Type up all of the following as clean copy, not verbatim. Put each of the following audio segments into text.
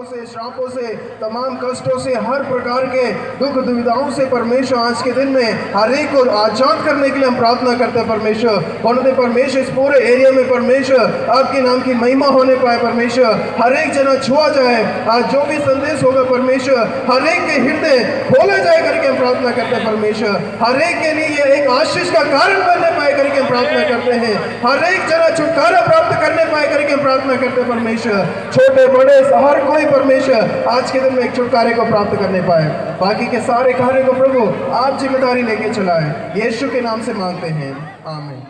से, श्रापों से, तमाम कष्टों से, हर प्रकार के दुख दुविधाओं से परमेश्वर आज के दिन में हर एक को आजाद करने के लिए हम प्रार्थना करते हैं परमेश्वर। होने परमेश्वर इस पूरे एरिया में परमेश्वर आपके नाम की महिमा होने पाए परमेश्वर। हर एक जना छुआ जाए, आज जो भी संदेश होगा परमेश्वर हर एक के हृदय खोले जाए करके हम प्रार्थना करते हैं परमेश्वर। हर एक के लिए ये एक आशीष का कारण बनने पाए करके हम प्रार्थना करते हैं। हर एक जना छुटकारा प्राप्त करने पाए करके हम प्रार्थना करते हैं परमेश्वर। छोटे बड़े हर कोई परमेश्वर आज के दिन में एक छुटकारे को प्राप्त करने पाए। बाकी के सारे कार्य को प्रभु आप जिम्मेदारी लेके चलाएं, यीशु के नाम से मांगते हैं, आमीन।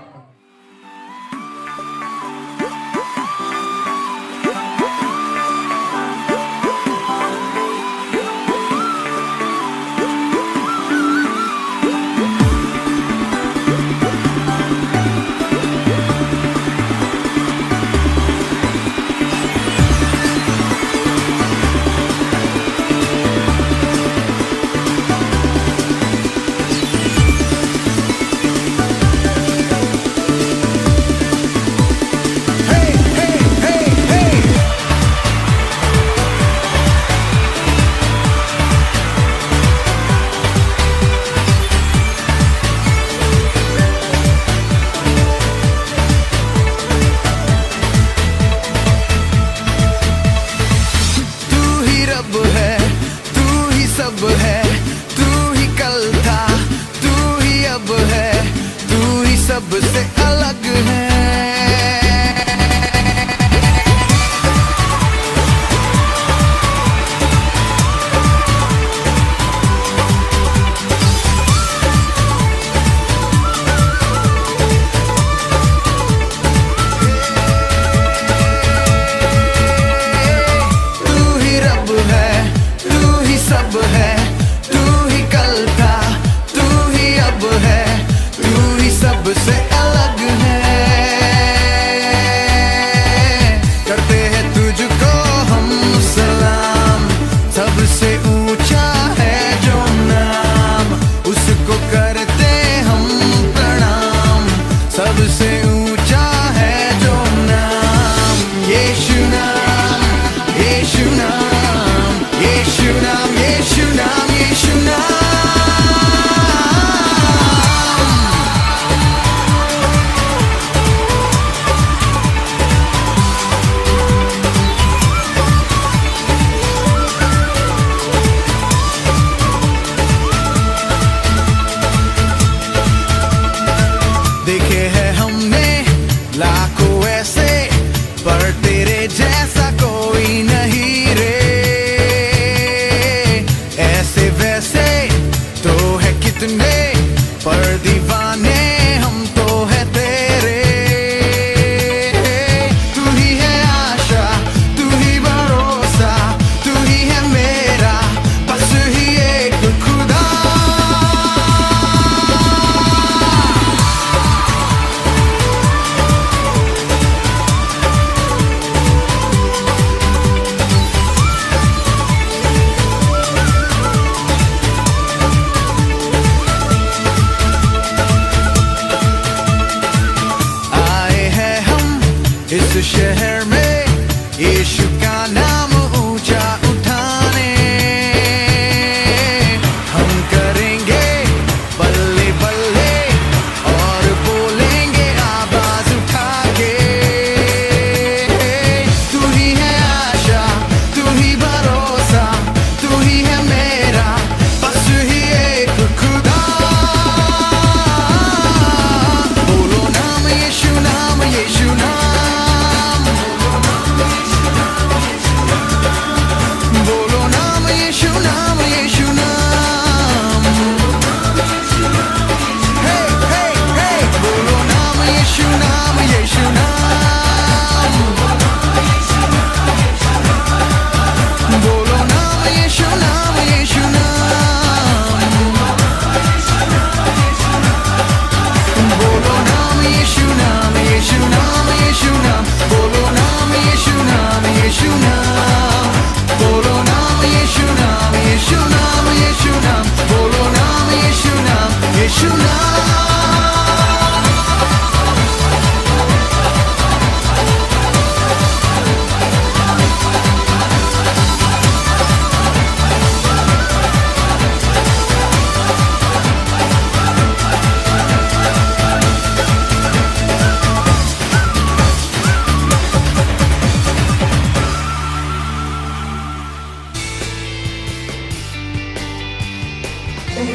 सबसे अलग है। तू ही रब है, तू ही सब है, तू ही कल था, तू ही अब है, तू ही सबसे अलग है।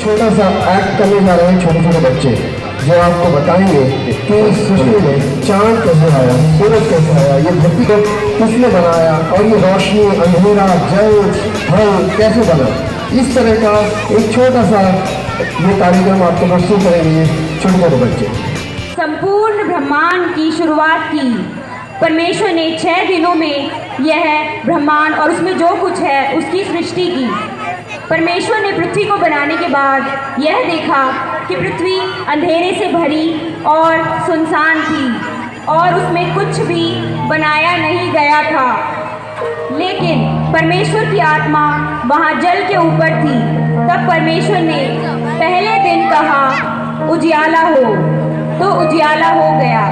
छोटा सा एक्ट करने जा रहे हैं छोटे छोटे बच्चे, जो आपको बताएंगे कि इस सृष्टि में चांद कैसे आया, सूरज कैसे आया, ये धरती को किसने बनाया और ये रोशनी, अंधेरा, जल, फल कैसे बना। इस तरह का एक छोटा सा ये कार्यक्रम आपको प्रस्तुत करेंगे छोटे छोटे बच्चे। संपूर्ण ब्रह्मांड की शुरुआत की परमेश्वर ने 6 दिनों में यह ब्रह्मांड और उसमें जो कुछ है उसकी सृष्टि की। परमेश्वर ने पृथ्वी को बनाने के बाद यह देखा कि पृथ्वी अंधेरे से भरी और सुनसान थी और उसमें कुछ भी बनाया नहीं गया था। लेकिन परमेश्वर की आत्मा वहाँ जल के ऊपर थी। तब परमेश्वर ने पहले दिन कहा उजियाला हो, तो उजियाला हो गया।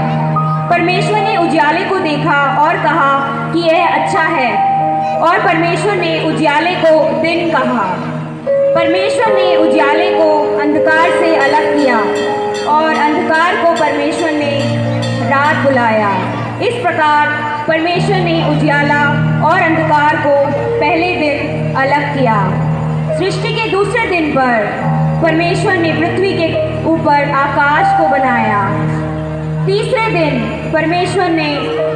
परमेश्वर ने उजियाले को देखा और कहा कि यह अच्छा है, और परमेश्वर ने उजियाले को दिन कहा। परमेश्वर ने उजियाले को अंधकार से अलग किया और अंधकार को परमेश्वर ने रात बुलाया। इस प्रकार परमेश्वर ने उजियाला और अंधकार को पहले दिन अलग किया। सृष्टि के दूसरे दिन पर परमेश्वर ने पृथ्वी के ऊपर आकाश को बनाया। तीसरे दिन परमेश्वर ने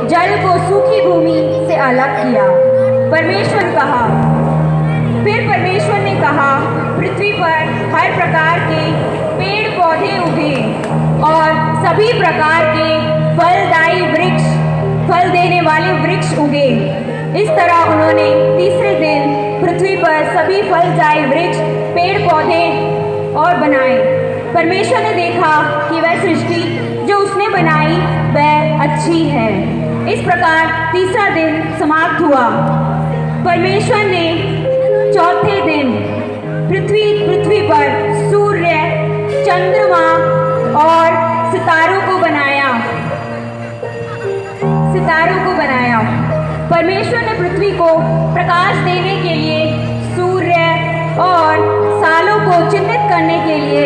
जल को सूखी भूमि से अलग किया। फिर परमेश्वर ने कहा पृथ्वी पर हर प्रकार के पेड़ पौधे उगे और सभी प्रकार के फलदायी वृक्ष, फल देने वाले वृक्ष उगे। इस तरह उन्होंने तीसरे दिन पृथ्वी पर सभी फलदायी वृक्ष, पेड़ पौधे और बनाए। परमेश्वर ने देखा कि वह सृष्टि जो उसने बनाई वह अच्छी है। इस प्रकार तीसरा दिन समाप्त हुआ। परमेश्वर ने चौथे दिन पृथ्वी पर सूर्य, चंद्रमा और सितारों को बनाया। परमेश्वर ने पृथ्वी को प्रकाश देने के लिए सूर्य और सालों को चिन्हित करने के लिए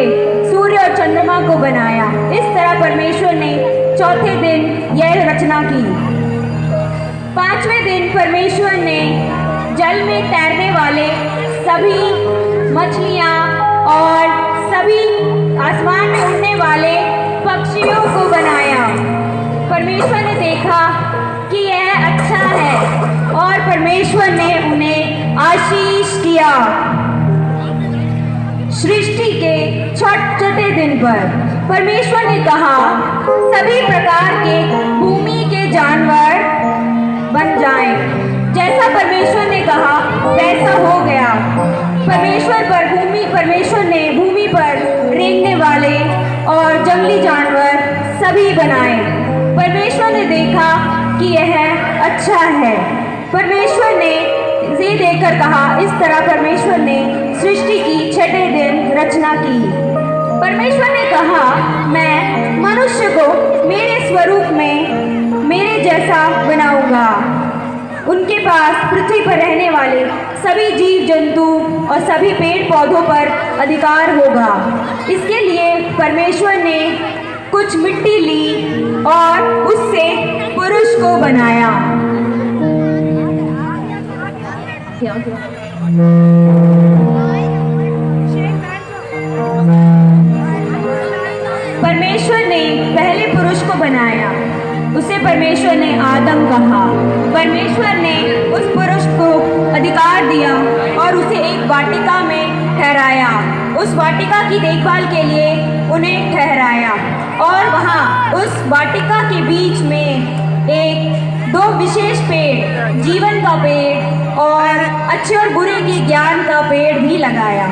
सूर्य और चंद्रमा को बनाया। इस तरह परमेश्वर ने चौथे दिन यह रचना की। पांचवें दिन परमेश्वर ने जल में तैरने वाले सभी मछलियाँ और सभी आसमान में उड़ने वाले पक्षियों को बनाया। परमेश्वर ने देखा कि यह अच्छा है और परमेश्वर ने उन्हें आशीष दिया। सृष्टि के छठे दिन पर परमेश्वर ने कहा सभी प्रकार के भूमि के जानवर बन जाएं। जैसा परमेश्वर ने कहा वैसा हो गया। परमेश्वर ने भूमि पर रेंगने वाले और जंगली जानवर सभी बनाए। परमेश्वर ने देखा कि यह अच्छा है। परमेश्वर ने ये देखकर कहा। इस तरह परमेश्वर ने सृष्टि की छठे दिन रचना की। परमेश्वर ने कहा मैं मनुष्य को मेरे स्वरूप में मेरे जैसा बनाऊंगा। उनके पास पृथ्वी पर रहने वाले सभी जीव जंतु और सभी पेड़ पौधों पर अधिकार होगा। इसके लिए परमेश्वर ने कुछ मिट्टी ली और उससे पुरुष को बनाया। परमेश्वर ने पहले पुरुष को बनाया, उसे परमेश्वर ने आदम कहा। परमेश्वर ने उस पुरुष को अधिकार दिया और उसे एक वाटिका में ठहराया। उस वाटिका की देखभाल के लिए उन्हें ठहराया और वहाँ उस वाटिका के बीच में दो विशेष पेड़, जीवन का पेड़ और अच्छे और बुरे के ज्ञान का पेड़ भी लगाया।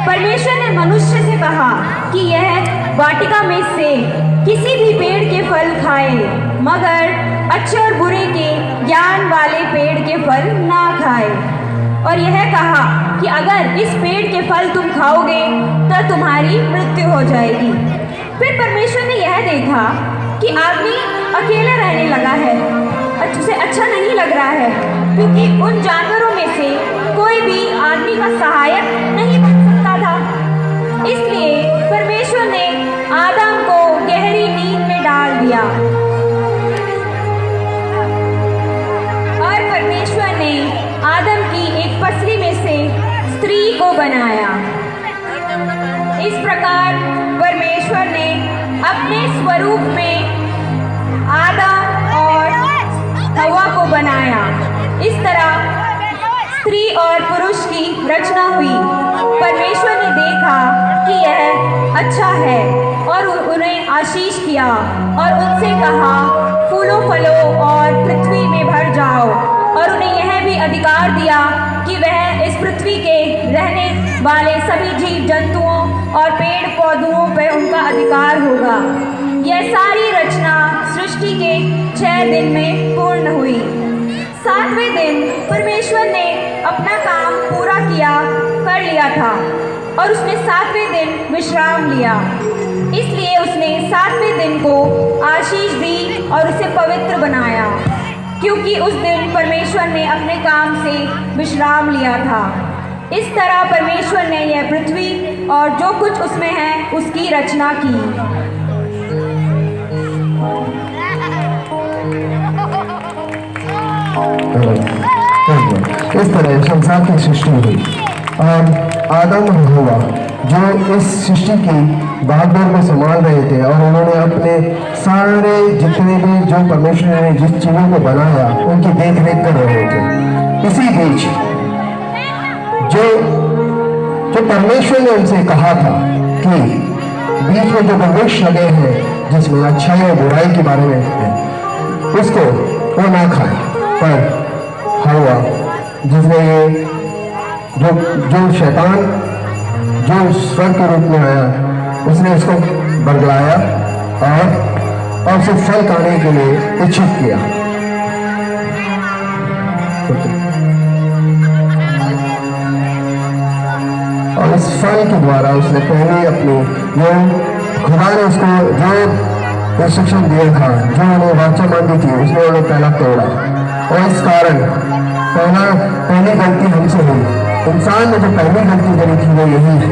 परमेश्वर ने मनुष्य से कहा कि यह वाटिका में से किसी भी पेड़ के फल खाए, मगर अच्छे और बुरे के ज्ञान वाले पेड़ के फल ना खाए। और यह कहा कि अगर इस पेड़ के फल तुम खाओगे तो तुम्हारी मृत्यु हो जाएगी। फिर परमेश्वर ने यह देखा कि आदमी अकेला रहने लगा है, उसे अच्छा नहीं लग रहा है, क्योंकि उन जानवरों में से कोई भी आदमी का सहायक नहीं बन सकता था। इसलिए परमेश्वर ने आदम को गहरी नींद में डाल दिया और परमेश्वर ने आदम की एक पसली में से स्त्री को बनाया। इस प्रकार परमेश्वर ने अपने स्वरूप में आदम और हवा को बनाया। इस तरह स्त्री और पुरुष की रचना हुई। परमेश्वर ने देखा कि यह अच्छा है और उन्हें आशीष किया और उनसे कहा, फूलो फलो और पृथ्वी में भर जाओ। और उन्हें यह भी अधिकार दिया कि वह इस पृथ्वी के रहने वाले सभी जीव जंतुओं और पेड़ पौधों पर उनका अधिकार होगा। यह सारी रचना सृष्टि के 6 दिन में पूर्ण हुई। 7वें दिन परमेश्वर ने अपना काम पूरा कर लिया था और उसने 7वें दिन विश्राम लिया। इसलिए उसने 7वें दिन को आशीष दी और उसे पवित्र बनाया, क्योंकि उस दिन परमेश्वर ने अपने काम से विश्राम लिया था। इस तरह परमेश्वर ने यह पृथ्वी और जो कुछ उसमें है उसकी रचना की। इस तरह संसार की सृष्टि हुई और आदम और हव्वा जो इस सृष्टि की भागदौड़ में संभाल रहे थे और उन्होंने अपने सारे जितने भी जो परमेश्वर ने जिस चीज़ों को बनाया उनकी देख रेख कर रहे थे। इसी बीच जो परमेश्वर ने उनसे कहा था कि बीच में जो वृक्ष लगे हैं जिसमें अच्छाई और बुराई के बारे में है उसको वो ना खाए, पर हव्वा जिसने ये जो शैतान जो स्वर्ग के रूप में आया उसने उसको बरगलाया और उसे फल खाने के लिए इच्छुक किया। और इस फल के द्वारा उसने पहले अपनी जो खुदा ने उसको जो इंस्ट्रक्शन दिया था, जो उन्हें वाचा मांगी थी, उसने उन्हें पहला तोड़ा और इस कारण पहली गलती हमसे हुई। इंसान ने जो पहली गलती करी थी वो यही है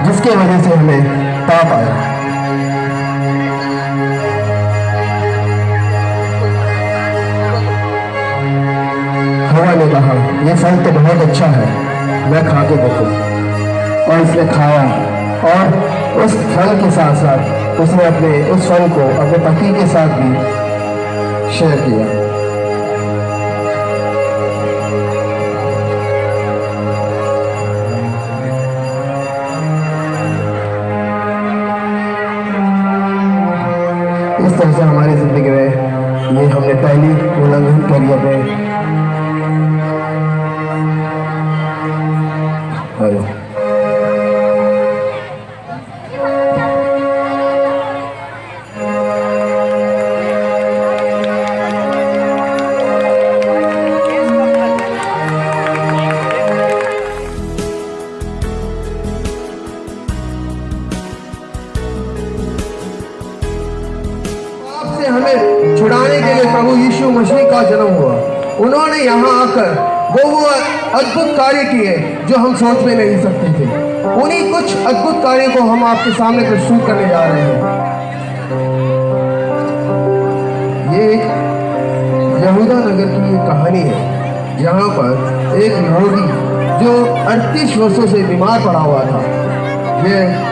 जिसके वजह से हमें पाप आया। हव्वा ने कहा ये फल तो बहुत अच्छा है, मैं खा के देखूं, और इसने खाया और उस फल के साथ साथ उसने अपने उस फल को अपने पति के साथ भी शेयर किया। इस तरह से हमारी जिंदगी में ये हमने पहली उल्लंघन करी अपने। हमें छुड़ाने के लिए प्रभु यीशु मसीह का जन्म हुआ। उन्होंने यहाँ आकर वो अद्भुत कार्य किए जो हम सोच में नहीं सकते थे। उन्हीं कुछ अद्भुत कार्य को हम आपके सामने प्रस्तुत करने जा रहे हैं। ये यहूदा नगर की एक कहानी है जहाँ पर एक रोगी जो 38 वर्षों से बीमार पड़ा हुआ था। यह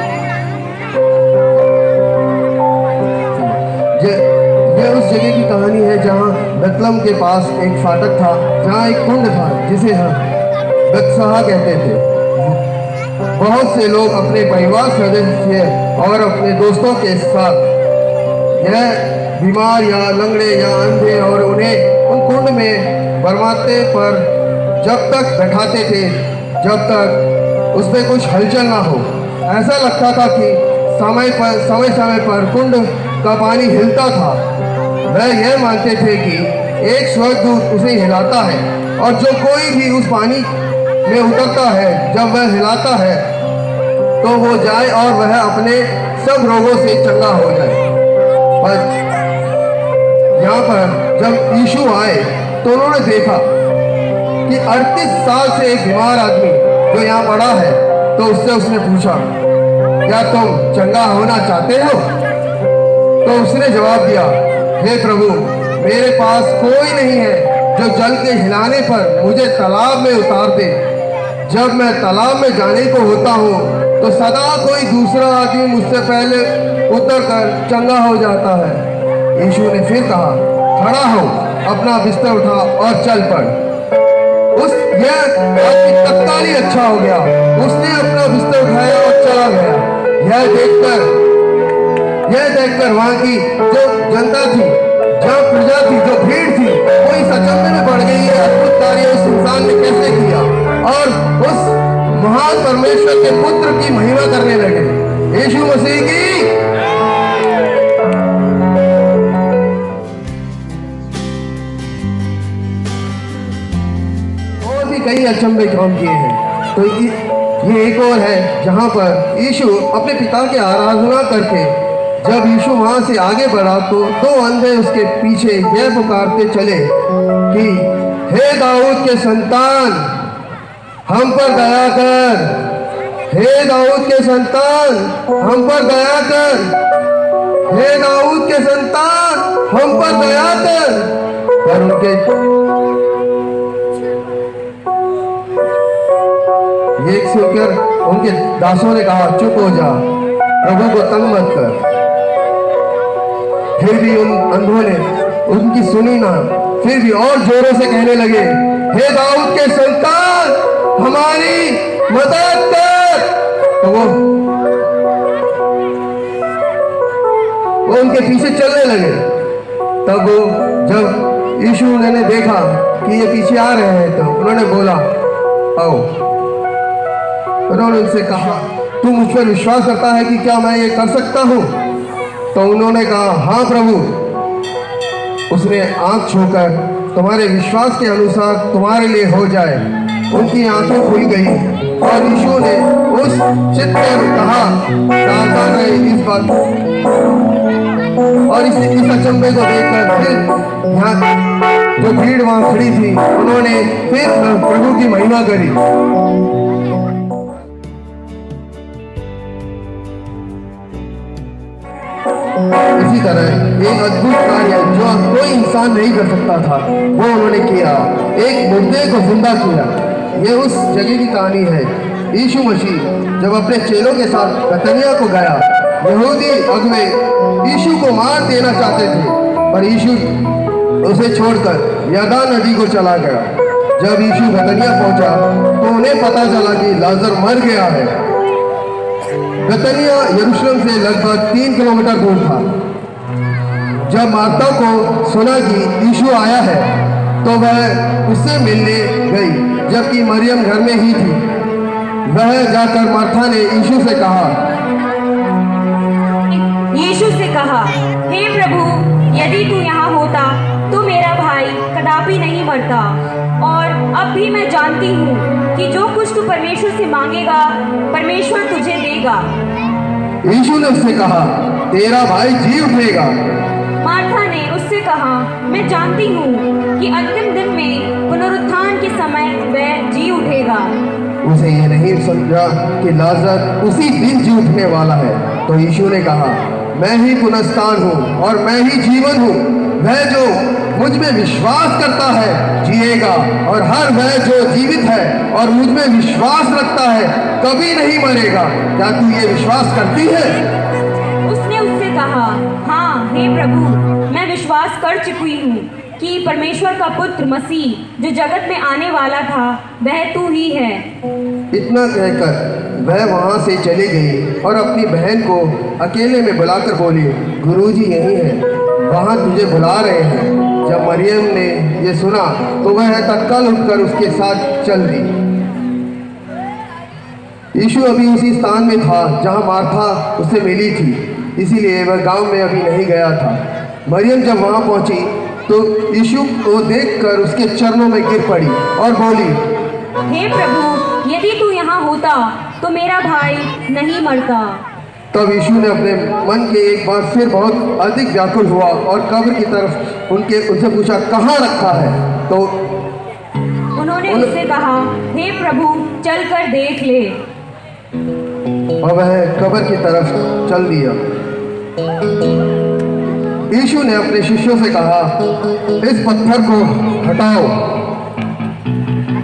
उस जगह की कहानी है जहाँ बेतलम के पास एक फाटक था, जहाँ एक कुंड था जिसे हम बेतसहा कहते थे। बहुत से लोग अपने परिवार सदस्य और अपने दोस्तों के साथ यह बीमार या लंगड़े या अंधे और उन्हें उन कुंड में बरमाते पर जब तक बैठाते थे जब तक उसमें कुछ हलचल ना हो। ऐसा लगता था कि समय समय पर कुंड का पानी हिलता था। वह यह मानते थे कि एक स्वर्गदूत उसे हिलाता है और जो कोई भी उस पानी में उतरता है जब वह हिलाता है तो वो जाए और वह अपने सब रोगों से चंगा हो जाए। पर यहाँ पर जब यीशु आए तो उन्होंने देखा कि 38 साल से एक बीमार आदमी जो यहाँ पड़ा है, तो उसने पूछा क्या तुम चंगा होना चाहते हो? तो उसने जवाब दिया, हे प्रभु, मेरे पास कोई नहीं है जो जल के हिलाने पर मुझे तालाब में उतार दे। जब मैं तालाब में जाने को होता हूँ तो सदा कोई दूसरा आदमी मुझसे पहले उतर कर चंगा हो जाता है। यीशु ने फिर कहा, खड़ा हो, अपना बिस्तर उठा और चल पड़। यह आदमी तत्काल ही अच्छा हो गया। उसने अपना बिस्तर उठाया और चला गया। यह देखकर वहां की जो जनता थी, जहाँ प्रजा थी, जो भीड़ थी, वो इस अचंभे में बढ़ गई है अद्भुत कार्य उस इंसान ने कैसे किया, और उस महान परमेश्वर के पुत्र की महिमा करने लगे। यीशु मसीह की और भी कई अचंभे काम किए हैं। तो ये एक और है जहाँ पर यीशु अपने पिता की आराधना करके, जब यीशु वहाँ से आगे बढ़ा तो दो अंधे उसके पीछे यह पुकारते चले कि हे दाऊद के संतान, हम पर दया कर। हे दाऊद के संतान, हम पर दया कर। हे दाऊद के संतान, हम पर दया कर। पर उनके एक सुनकर उनके दासों ने कहा, चुप हो जा, प्रभु को तंग मत कर। फिर भी उन अंधों ने उनकी सुनी ना, फिर भी और जोरों से कहने लगे, हे दाऊद के संतान, हमारी मदद कर। तो वो उनके पीछे चलने लगे। तब वो जब यीशु ने देखा कि ये पीछे आ रहे हैं, तो उन्होंने बोला, आओ। उन्होंने उनसे कहा, तू मुझ पर विश्वास करता है कि क्या मैं ये कर सकता हूँ? तो उन्होंने कहा, हाँ प्रभु। उसने आंख छूकर, तुम्हारे विश्वास के अनुसार तुम्हारे लिए हो जाए। उनकी आंखें खुल गई और यीशु ने उस चित्त में कहा, सावधान रहे इस बात। और इस अचंभे को देखकर फिर यहाँ जो भीड़ वहां खड़ी थी, उन्होंने फिर प्रभु की महिमा करी। इसी तरह एक अद्भुत कार्य जो कोई इंसान नहीं कर सकता था, वो उन्होंने किया। एक मुर्दे को जिंदा किया। ये उस जगह की कहानी है। यीशु मसीह जब अपने चेलों के साथ बेतनिया को गया, यहूदी अगुवे यीशु को मार देना चाहते थे, पर यीशु उसे छोड़कर यरदन नदी को चला गया। जब यीशु बेतनिया पहुंचा तो उन्हें पता चला कि लाजर मर गया है। बेतनिया यरूशलेम से लगभग 3 किलोमीटर दूर था। जब मार्था को सुना कि यीशु आया है तो वह उससे मिलने गई, जबकि मरियम घर में ही थी। वह जाकर मार्था ने यीशु से कहा, हे प्रभु, यदि तू यहाँ होता तो मेरा भाई कदापि नहीं मरता। और अब भी मैं जानती हूँ कि जो कुछ तू परमेश्वर से मांगेगा, परमेश्वर तुझे देगा। यीशु ने उससे कहा, तेरा भाई जी उठेगा। मार्था ने उससे कहा, मैं जानती हूँ कि अंतिम दिन में पुनरुत्थान के समय वह जी उठेगा। उसे ये नहीं समझा कि लाजर उसी दिन जी उठने वाला है। तो यीशु ने कहा, मैं ही पुनरुत्थान हूँ और मैं ही जीवन हूँ। वह जो मुझ में विश्वास करता है जिएगा, और हर वह जो जीवित है और मुझ में विश्वास रखता है कभी नहीं मरेगा। क्या तू ये विश्वास करती है? उसने उससे कहा, हाँ हे प्रभु, मैं विश्वास कर चुकी हूँ कि परमेश्वर का पुत्र मसीह जो जगत में आने वाला था वह तू ही है। इतना कहकर वह वहाँ से चली गई और अपनी बहन को अकेले में बुलाकर बोली, गुरुजी यही है, वहाँ तुझे बुला रहे हैं। जब मरियम ने ये सुना तो वह तत्काल उठकर उसके साथ चल दी। यीशु अभी उसी स्थान में था जहाँ मार्था उससे मिली थी, इसीलिए वह गांव में अभी नहीं गया था। मरियम जब वहाँ पहुँची तो यीशु को देखकर उसके चरणों में गिर पड़ी और बोली, हे प्रभु, यदि तू यहाँ होता तो मेरा भाई नहीं मरता। तब यीशु ने अपने मन के एक बार फिर बहुत अधिक व्याकुल हुआ और कब्र की तरफ उनसे पूछा, कहाँ रखा है? तो उन्होंने उससे कहा, हे प्रभु, चल कर देख ले। और वह कब्र की तरफ चल दिया। यीशु ने अपने शिष्यों से कहा, इस पत्थर को हटाओ।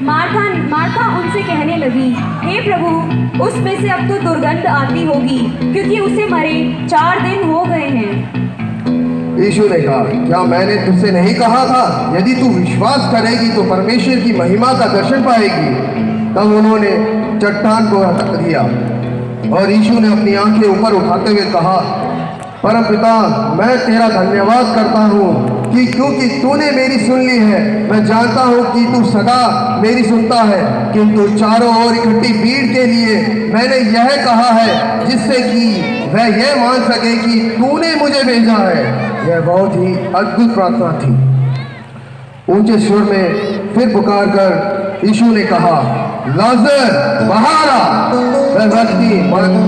मार्था उनसे कहने लगी, हे प्रभु उसमें से अब तो दुर्गंध आती होगी, क्योंकि उसे मरे 4 दिन हो गए हैं। यीशु ने कहा, क्या मैंने तुझसे नहीं कहा था, यदि तू विश्वास करेगी तो परमेश्वर की महिमा का दर्शन पाएगी। तब उन्होंने चट्टान को हटा दिया और यीशु ने अपनी आंखें ऊपर उठाते हुए कहा, परमपिता, मैं तेरा धन्यवाद करता हूँ कि क्योंकि तूने मेरी सुन ली है। मैं जानता हूँ कि तू सदा मेरी सुनता है, किंतु चारों ओर इकट्ठी भीड़ के लिए मैंने यह कहा है, जिससे कि वह यह मान सके कि तूने मुझे भेजा है। यह बहुत ही अद्भुत प्रार्थना थी। ऊंचे सुर में फिर पुकार कर यीशु ने कहा, लाजर बाहर आ। वह व्यक्ति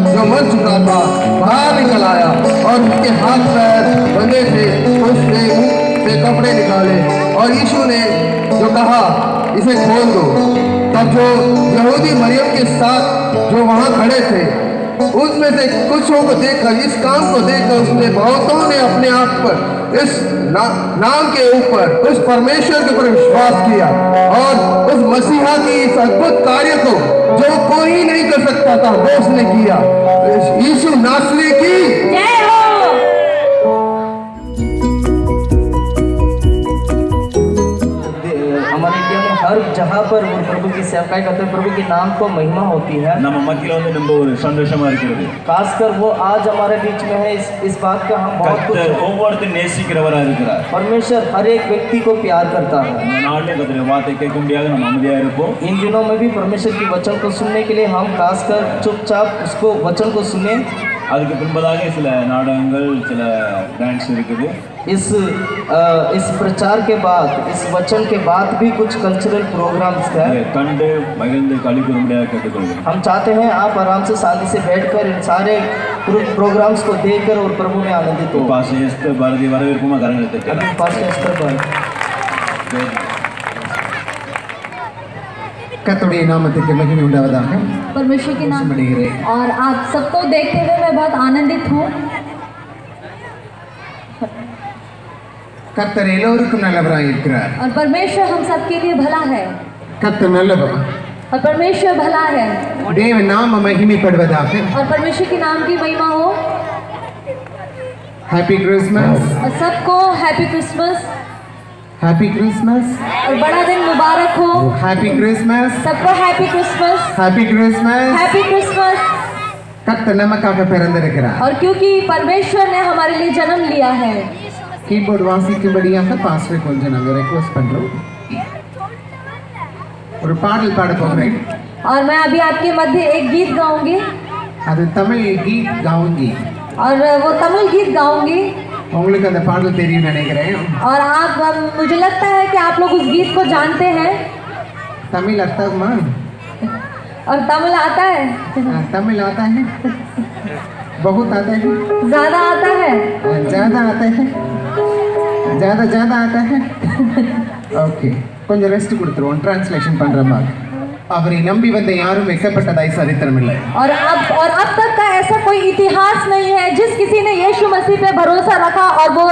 जो मर चुका था बाहर निकल आया और उसके हाथ पैर बंधे थे। उसने मुंह से कपड़े निकाले और यीशु ने जो कहा, इसे खोल दो। तब जो यहूदी मरियम के साथ जो वहां खड़े थे, उसमें से कुछों को देखकर, इस काम को देखकर उसने बहुतों ने अपने आप पर इस नाम के ऊपर उस परमेश्वर के ऊपर विश्वास किया और उस मसीहा की इस अद्भुत कार्य को जो कोई नहीं कर सकता था वो उसने किया। यीशु नासरी की जय हो। हमारे इंडिया में हर जगह पर वो प्रभु की सेवकाई करते हैं, प्रभु के नाम को महिमा होती है। நம்ம மத்தியில வந்து நம்ம ஒரு சந்தோஷமா இருக்கிறது। खासकर वो आज हमारे बीच में है, इस बात का हम बहुत खुश கர்த்தர் हैं। ஒவ்வொருத்தரும் நேசிக்கிறவரா இருக்கிறார்। परमेश्वर हर एक व्यक्ति को प्यार करता है। இந்த நாளிலே கர்த்தருடைய வார்த்தை கேட்க முடியாது, நம்ம அமைதியா இருப்போம்। इन दिनों में भी परमेश्वर की वचन को सुनने के लिए हम खासकर चुपचाप उसको वचन को सुने। அதுக்கு பின்பதாக சில நாடகங்கள், சில டான்ஸ் இருக்குது। इस प्रचार के बाद, इस वचन के बाद भी कुछ कल्चरल प्रोग्राम्स है। இதை கண்டு மகிழ்ந்து களிக்கும்படியாக கேட்டுக்கொள்கிறேன்। हम चाहते हैं आप आराम से शांति से बैठकर इन सारे प्रोग्राम्स को देखकर और प्रभु में आनंदित हो। பாஸ்டர் எஸ்தர் பாரதி வரவேற்புமா கரங்களை தட்டி। अभी पास्टर स्तर पर கர்த்தருடைய நாமத்துக்கு மகிமை உண்டாவதாக। परमेश्वर के नाम और आप सबको देखते हुए मैं बहुत आनंदित हूँ। கர்த்தர் எல்லோருக்கும் நல்லவராய் இருக்கிறார்। और परमेश्वर हम सबके लिए भला है கர்த்தர் நல்லவர்। और परमेश्वर भला है தேவ நாம மகிமைப்படுவதாக। और परमेश्वर के नाम की महिमा हो। हैप्पी क्रिसमस, और सबको हैप्पी क्रिसमस हैप्पी क्रिसमस, और बड़ा दिन मुबारक हो। हैप्पी क्रिसमस, सबको happy Christmas, happy Christmas. Happy Christmas. கர்த்தர் நமக்காக பிறந்திருக்கிறார்। और क्योंकि परमेश्वर ने हमारे लिए जन्म लिया है। கீபோர்டு வாசிக்கும்படியாக பாஸ்டர் கொஞ்சம் நாங்கள் ரெக்வெஸ்ட் பண்ணுறோம்। ஒரு பாடல் பாட போகிறேன்। और मैं अभी आपके मध्य एक गीत गाऊंगी அது தமிழ் கீத் गाऊंगी। और वो तमिल गीत गाऊंगी। உங்களுக்கு அந்த பாடல் தெரியும் நினைக்கிறேன்। और मुझे लगता है कि आप लोग उस गीत को जानते हैं। तमिल आता है? और तमिल आता है? तमिल आता है, बहुत आता है, ज़्यादा आता है, ज़्यादा आता है, ज़्यादा आता है। ஓகே, கொஞ்சம் ரெஸ்ட் கொடுத்துருவோம், ட்ரான்ஸ்லேஷன் பண்ணுற மாதிரி। அவரை நம்பி வந்த யாரும் வெட்கப்பட்டதாய் சரித்திரம் இல்லை। और अब तक का ऐसा कोई इतिहास नहीं है जिस किसी ने यीशु मसीह पे भरोसा रखा और वो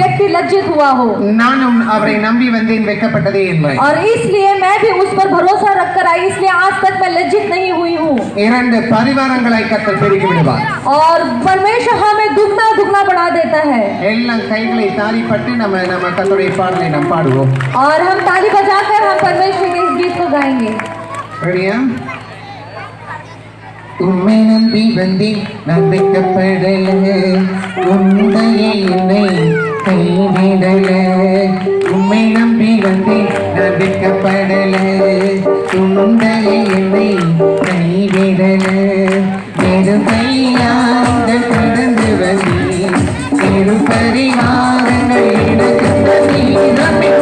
व्यक्ति लज्जित हुआ हो। நானும் அவரை நம்பி வந்தேன், வெட்கப்பட்டதே இல்லை। और इसलिए मैं भी उस पर भरोसा रखकर आई, इसलिए आज तक मैं लज्जित नहीं हुई हूँ। இரண்டு பரிவாரங்களாய் கர்த்தர் பெருக்கி விடுவார்। और परमेश्वर हमें दुगना बढ़ा देता है। எல்லாம் கைகளை தாலி பட்டு நம்ம கர்த்தருடைய பாடலை நாம் பாடுவோம்। और हम ताली बजाकर हम परमेश्वर के इस गीत को गाएंगे। ரெடியா? உம்மை நம்பி வந்தேன், நான் வெட்கப்படல, உம்மையே என்னை கைவிடல। உம்மை நம்பி வந்தேன், நான் வெட்கப்படல, உம்மையே என்னை கைவிடல। நெருப்பையாக கடந்து வந்தேன், நெருப்பரிகாரங்கள் எனக்கு தந்தீரமே।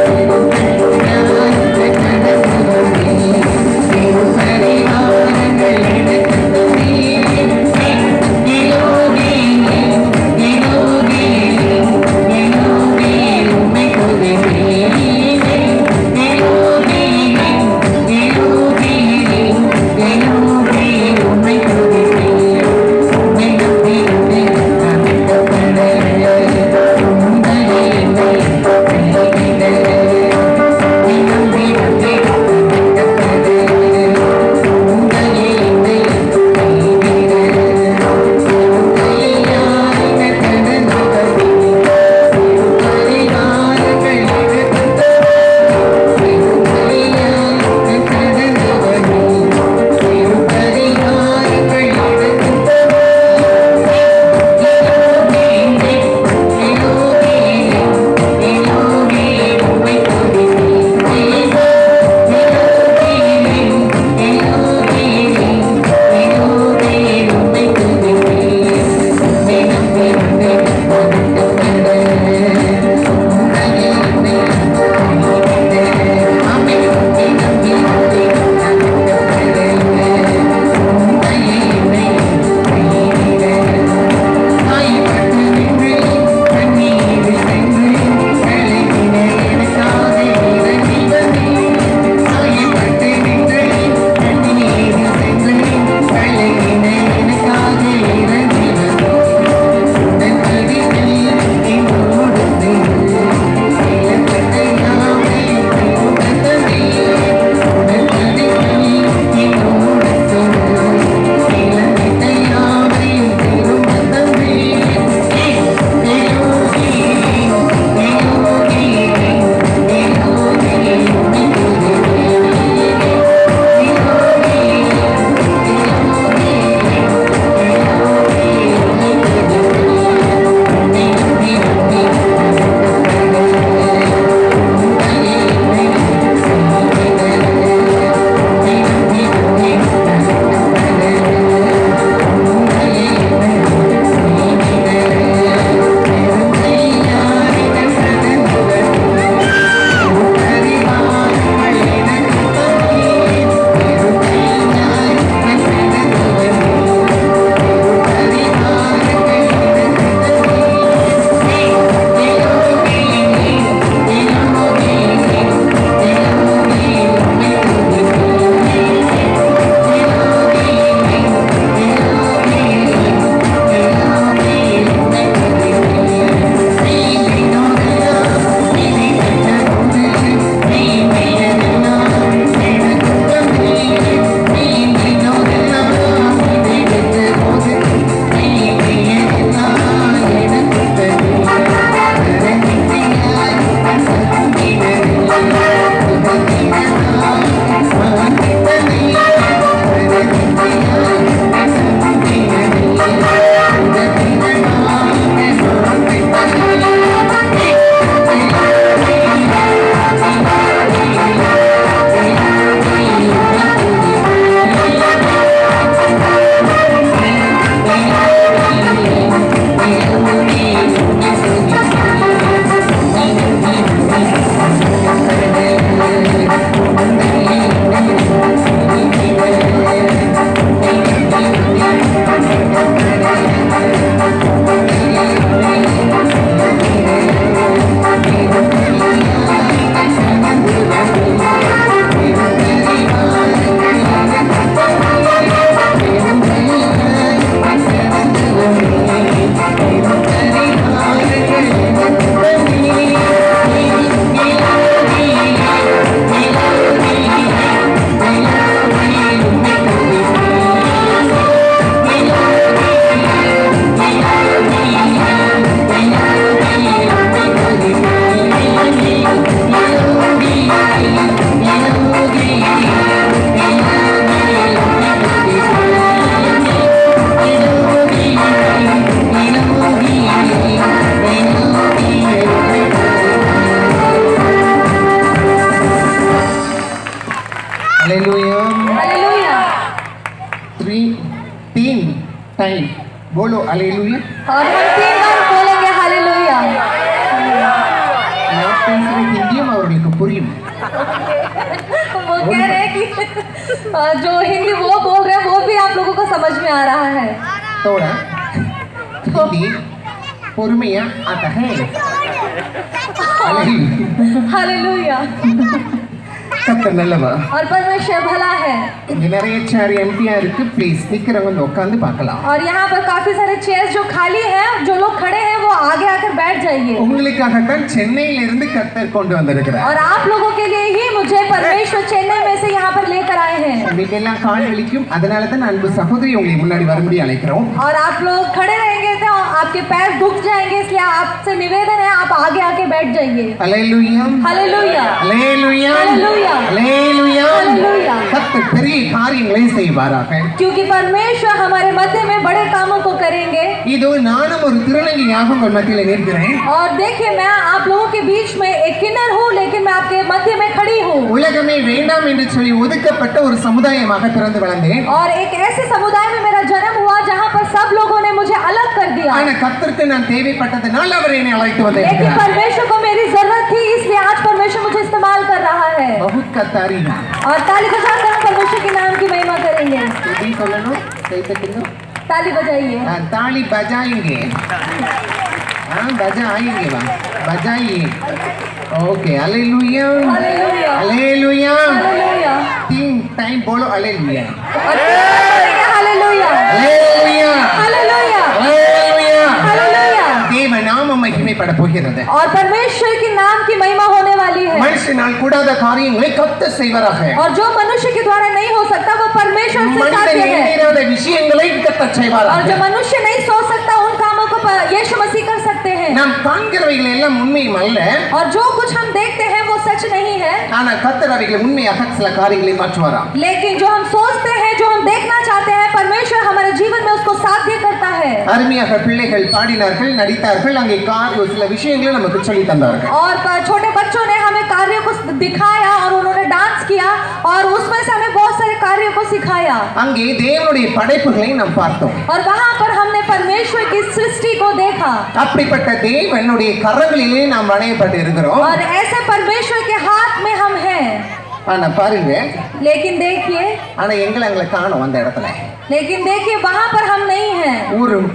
3 टाइम बोलो हालेलुया। और हम 3 बार बोलेंगे हालेलुया। நான் பேசுற ஹிந்தியும் அவர்களுக்கு புரியும்। वो कह रहे हैं कि जो हिंदी वो बोल रहे हैं वो भी आप लोगों को समझ में आ रहा है। थोड़ा हिंदी பொறுமையா आता है। हालेलुया। கர்த்தர் நல்லவர்। और परमेश्वर भला है। இங்க நிறைய சேர் எம்டியா இருக்கு, ப்ளீஸ் நிக்கிறவங்க வந்து உட்கார்ந்து பார்க்கலாம்। और यहाँ पर काफी सारे चेयर्स जो खाली हैं, जो लोग खड़े हैं वो आगे आकर बैठ जाइए। உங்களுக்காக தான் சென்னையில இருந்து கர்த்தர் கொண்டு வந்திருக்கிறார்। और आप लोगों के लिए ही मुझे परमेश्वर चेन्नई में से यहाँ पर लेकर आए हैं। உங்களுக்கு எல்லாம் கால் வலிக்கும், அதனால தான் அன்பு சகோதரி உங்களை முன்னாடி வரும்படி அழைக்கிறோம்। और आप लोग खड़े रहेंगे तो आपके पैर दुख जाएंगे, इसलिए आपसे निवेदन है आप आगे आके बैठ जाइए। Hallelujah hallelujah. Hallelujah hallelujah. Hallelujah. Hallelujah. கர்த்தர் பெரிய காரியங்களை செய்வாராக। क्योंकि परमेश्वर हमारे मध्य में बड़े कामों को करेंगे। இதோ நானும் ஒரு திருநங்கையாக உங்கள் மத்தியில் நிற்கிறேன்। और देखिए मैं आप लोगों के बीच में एक किन्नर हूँ, लेकिन मैं आपके मध्य में खड़ी हूँ। உலகமே வேண்டாம் என்று சொல்லி ஒதுக்கப்பட்ட ஒரு சமுதாயமாக பிறந்து வளர்ந்தேன்। और एक ऐसे समुदाय में मेरा जन्म हुआ जहाँ पर सब लोगों ने मुझे अलग कर दिया। ஆனா கர்த்தருக்கு நான் தேவைப்பட்டதனால் அவர் என்னை அழைத்து लेकिन வந்திருக்கிறார்। परमेश्वर को मेरी जरूरत थी, इसलिए आज परमेश्वर मुझे इस्तेमाल कर रहा है। बहुत का तारीफ। और ताली बजाकर हम परमेश्वर के नाम की महिमा करेंगे। எப்படி சொல்லணும்? கை தட்டுங்க। ताली बजाइए। ताली बजाएंगे। हाँ बजाएंगे बा बजाइए। Okay hallelujah hallelujah. Hallelujah. Hallelujah. 3 time बोलो हालेलुया और hallelujah. Hallelujah hallelujah. Hallelujah. Hallelujah. தேவ நாமம் மகிமைப்பட போகிறது। और परमेश्वर के नाम की महिमा होने वाली है। மனுஷனால் கூடாத காரியங்களை கர்த்தர் செய்வாராக। और जो मनुष्य के द्वारा नहीं हो सकता वो परमेश्वर से மனிதன் साध्य है। எண்ணிராத விஷயங்களை கர்த்தர் செய்வாராக। और जो मनुष्य नहीं सोच सकता उन कामों को यीशु मसीह कर सकते हैं। நாம் காண்கிறவைகள் எல்லாம் உண்மையும் அல்ல, और जो कुछ हम देखते हैं वो सच नहीं है, ஆனா கர்த்தர் அவைகளை உண்மையாக சில காரியங்களை மாற்றுவாராம்। लेकिन जो हम सोचते हैं, जो हम देखना चाहते हैं, परमेश्वर हमारे जीवन में उसको साध्य करता है। அருமையாக பிள்ளைகள் பாடினார்கள், நடித்தார்கள், அங்கே சில விஷயங்களை நமக்கு சொல்லி தந்தார்கள்। और छोटे बच्चों ने हमें कार्यों को दिखाया और उन्होंने डांस किया और उसमें से हमें बहुत सारे कार्यों को सिखाया। அங்கே தேவனுடைய படைப்புகளை நாம் பார்த்தோம்। और वहां पर हमने परमेश्वर की सृष्टि को देखा। அப்படிப்பட்ட தேவனுடைய கரங்களிலே நாம் வணையப்பட்டு இருக்கிறோம்। और ऐसे परमेश्वर के हाथ में हम हैं। ஆனா பாருங்க, लेकिन देखिए, ஆனா எங்களை அங்க காணோம் அந்த இடத்துல। लेकिन देखिए वहां पर हम नहीं हैं। ஊரும்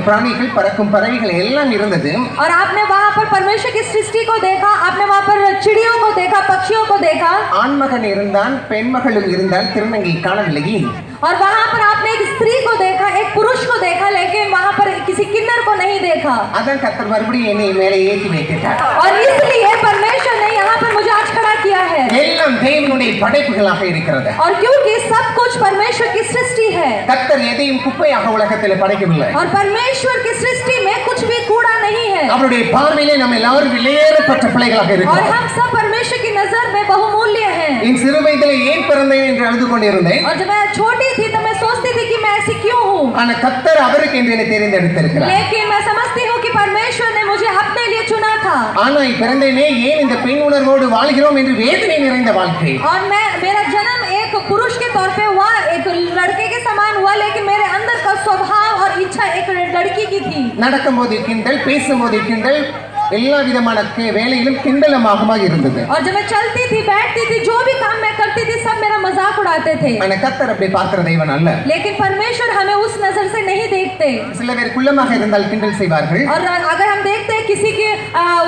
பிராணிகள், பறக்கும் பறவைகள் எல்லாம் இருந்தது। और आपने वहां पर परमेश्वर की सृष्टि को देखा, आपने वहां पर चिड़ियों को देखा, पक्षियों को देखा। ஆண்மகன் இருந்தான், பெண்மகளும் இருந்தால், திருநங்கை காணவில்லை। और वहां पर आपने एक स्त्री को देखा, एक पुरुष को देखा, लेकिन वहां पर किसी किन्नर को नहीं देखा। அதான் கர்த்தர் மறுபடியும் என்னை மேலே ஏற்றி வைத்தார்। और इसलिए परमेश्वर ने यहाँ पर मुझे आज खड़ा किया है। எல்லாம் தேவனுடைய படைப்புகளாக இருக்கிறது। और क्योंकि सब कुछ परमेश्वर की सृष्टि है। கர்த்தர் எதையும் குப்பையாக உலகத்தில் படைக்கவில்லை। और परमेश्वर की सृष्टि में कुछ भी कूड़ा नहीं है। அவருடைய பார்வையிலே நம்ம எல்லாரும் விலையேறப்பட்ட பிள்ளைகளாக और இருக்கிறோம்। हम सब परमेश्वर की नजर में बहुमूल्य हैं। என் சிறு வயதிலே ஏன் பிறந்தேன் என்று அழுது கொண்டிருந்தேன்। और जब मैं छोटी थी तो मैं सोचती थी कि मैं ऐसी क्यों हूँ। ஆனா கர்த்தர் அவருக்கு என்று என்னை தெரிந்தெடுத்திருக்கிறார்। लेकिन मैं समझती हूँ कि परमेश्वर ने मुझे अपने लिए चुना था। ஆனா பிறந்தேனே ஏன் இந்த பெண் உணர்வோடு வாழ்கிறோம் என்று வேதனை நிறைந்த வாழ்க்கை। और मेरा जन्म एक पुरुष के तौर पे हुआ, एक लड़के के समान हुआ, लेकिन मेरे अंदर का स्वभाव और इच्छा एक लड़की की थी। நடக்கும்போது கிண்டல், பேசும்போது கிண்டல், எல்லா விதமான வேலையிலும் கிண்டலமாக இருந்தது। और जब मैं चलती थी, बैठती थी, जो भी काम मैं करती थी, सब मेरा मजाक उड़ाते थे। ஆனா கர்த்தர் அப்படி பார்க்கிற தெய்வன் அல்ல। लेकिन परमेश्वर हमें उस नजर से नहीं देखते। சில பேர் குள்ளமாக இருந்தால் கிண்டல் செய்வார்கள்। और अगर हम देखते हैं किसी की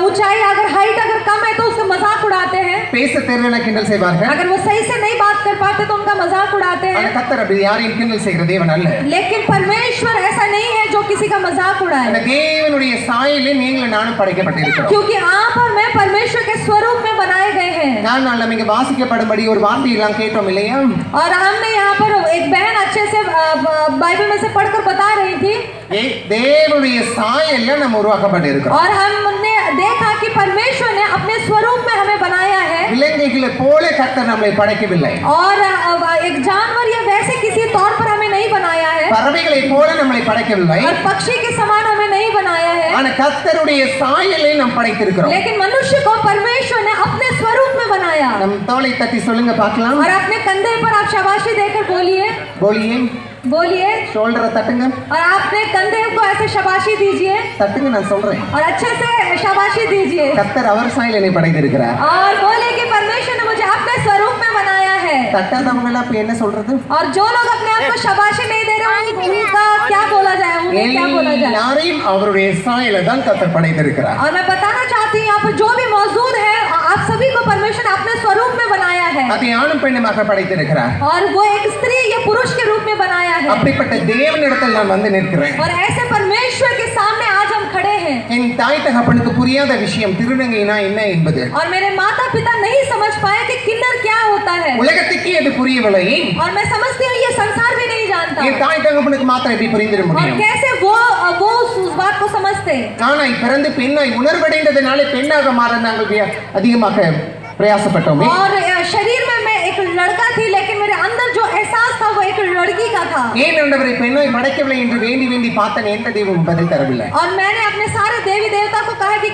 ऊंचाई अगर हाइट अगर कम है तो उसका मजाक उड़ाते हैं। பேச தெரியல கிண்டல் செய்வார்கள்। अगर वो सही से नहीं बात कर पाते तो उनका मजाक उड़ाते ஆனா हैं। கர்த்தர் அப்படி யாரையும் கிண்டல் செய்கிற தேவன் அல்ல। लेकिन परमेश्वर ऐसा नहीं है जो किसी का मजाक அந்த उड़ाए। தேவனுடைய சாயலில் நீங்களும் நானும் படைக்கப்பட்டிருக்கிறோம்। क्योंकि आप और मैं परमेश्वर के स्वरूप में बनाए गए हैं। நான் நம்ம இங்க வாசிக்கப்படும்படி ஒரு வார்த்தை எல்லாம் கேட்டோம் இல்லையா? और हमने यहाँ पर एक बहन अच्छे से बाइबल में से पढ़कर बता रही थी। தேவனுடைய சாயல்ல நம்ம உருவாக்கப்பட்டிருக்கிறோம்। और हमने देखा कि परमेश्वर ने अपने स्वरूप में हमें बनाया है। விலங்குகளை போல கர்த்தர் நம்மை படைக்கவில்லை। और एक जानवर या वैसे किसी तौर पर हमें नहीं बनाया है। பறவைகளை போல நம்மை படைக்கவில்லை। और पक्षी के समान हमें नहीं बनाया है। ஆனா கர்த்தருடைய சாயலை நாம் படைத்திருக்கிறோம்। लेकिन मनुष्य को परमेश्वर ने अपने स्वरूप में बनाया बनाया। நம் தோளை தட்டி சொல்லுங்க பார்க்கலாம். और अपने कंधे पर आप शाबाशी देकर बोलिए, बोलिए, बोलिए। ஷோல்டரை தட்டுங்க. और आपने कंधे को ऐसे शाबाशी दीजिए தட்டுங்க, நான் சொல்றேன். और अच्छे से शाबाशी दीजिए கர்த்தர் அவர் சாயல் என்னை படைத்திருக்கிறார். और बोले कि परमेश्वर ने मुझे अपने स्वरूप में बनाया है। தட்டாதவங்க எல்லாம் இப்ப என்ன சொல்றது? और जो लोग अपने आप को शाबाशी नहीं दे रहे उनका क्या बोला जाए, उन्हें क्या बोला जाए? எல்லாரையும் அவருடைய சாயல தான் கர்த்தர் படைத்திருக்கிறார். और मैं बताना चाहती हूँ यहाँ पर जो भी मौजूद है आप सभी को परमेश्वर ने अपने स्वरूप में बनाया है அதை ஆணும் பெண்ணுமாக படைத்திருக்கிறார். और वो एक स्त्री या पुरुष के रूप में बनाया है। அப்படிப்பட்ட தேவனிடத்தில் நான் வந்து நிற்கிறேன். और ऐसे परमेश्वर के सामने आज हम खड़े हैं। என் தாய் தகப்பனுக்கு புரியாத விஷயம் திருநங்கைனா என்ன என்பது. और मेरे माता पिता नहीं समझ पाए कि किन्नर क्या होता है। உலகத்துக்கே அது புரியவில்லை. और मैं समझती हूँ ये संसार भी नहीं जानता। என் தாய் தகப்பனுக்கு மாத்திரம் எப்படி புரிந்திட और முடியும்? कैसे वो उस बात को समझते। ஆனாய் பிறந்து பெண்ணாய் உணர்வடைந்ததனாலே பெண்ணாக மாற நாங்கள் அதிகமாக பிரயாசப்பட்டோமே. और शरीर में मैं एक लड़का थी लेकिन मेरे अंदर जो एहसास था वो एक लड़की का था। ஏன் ஆண்டவரை பெண்ணாய் படைக்கவில்லை என்று வேண்டி வேண்டி பார்த்தேன், எந்த தெய்வமும் பதில் தரவில்லை. और मैंने अपने सारे देवी देवता को कहा कि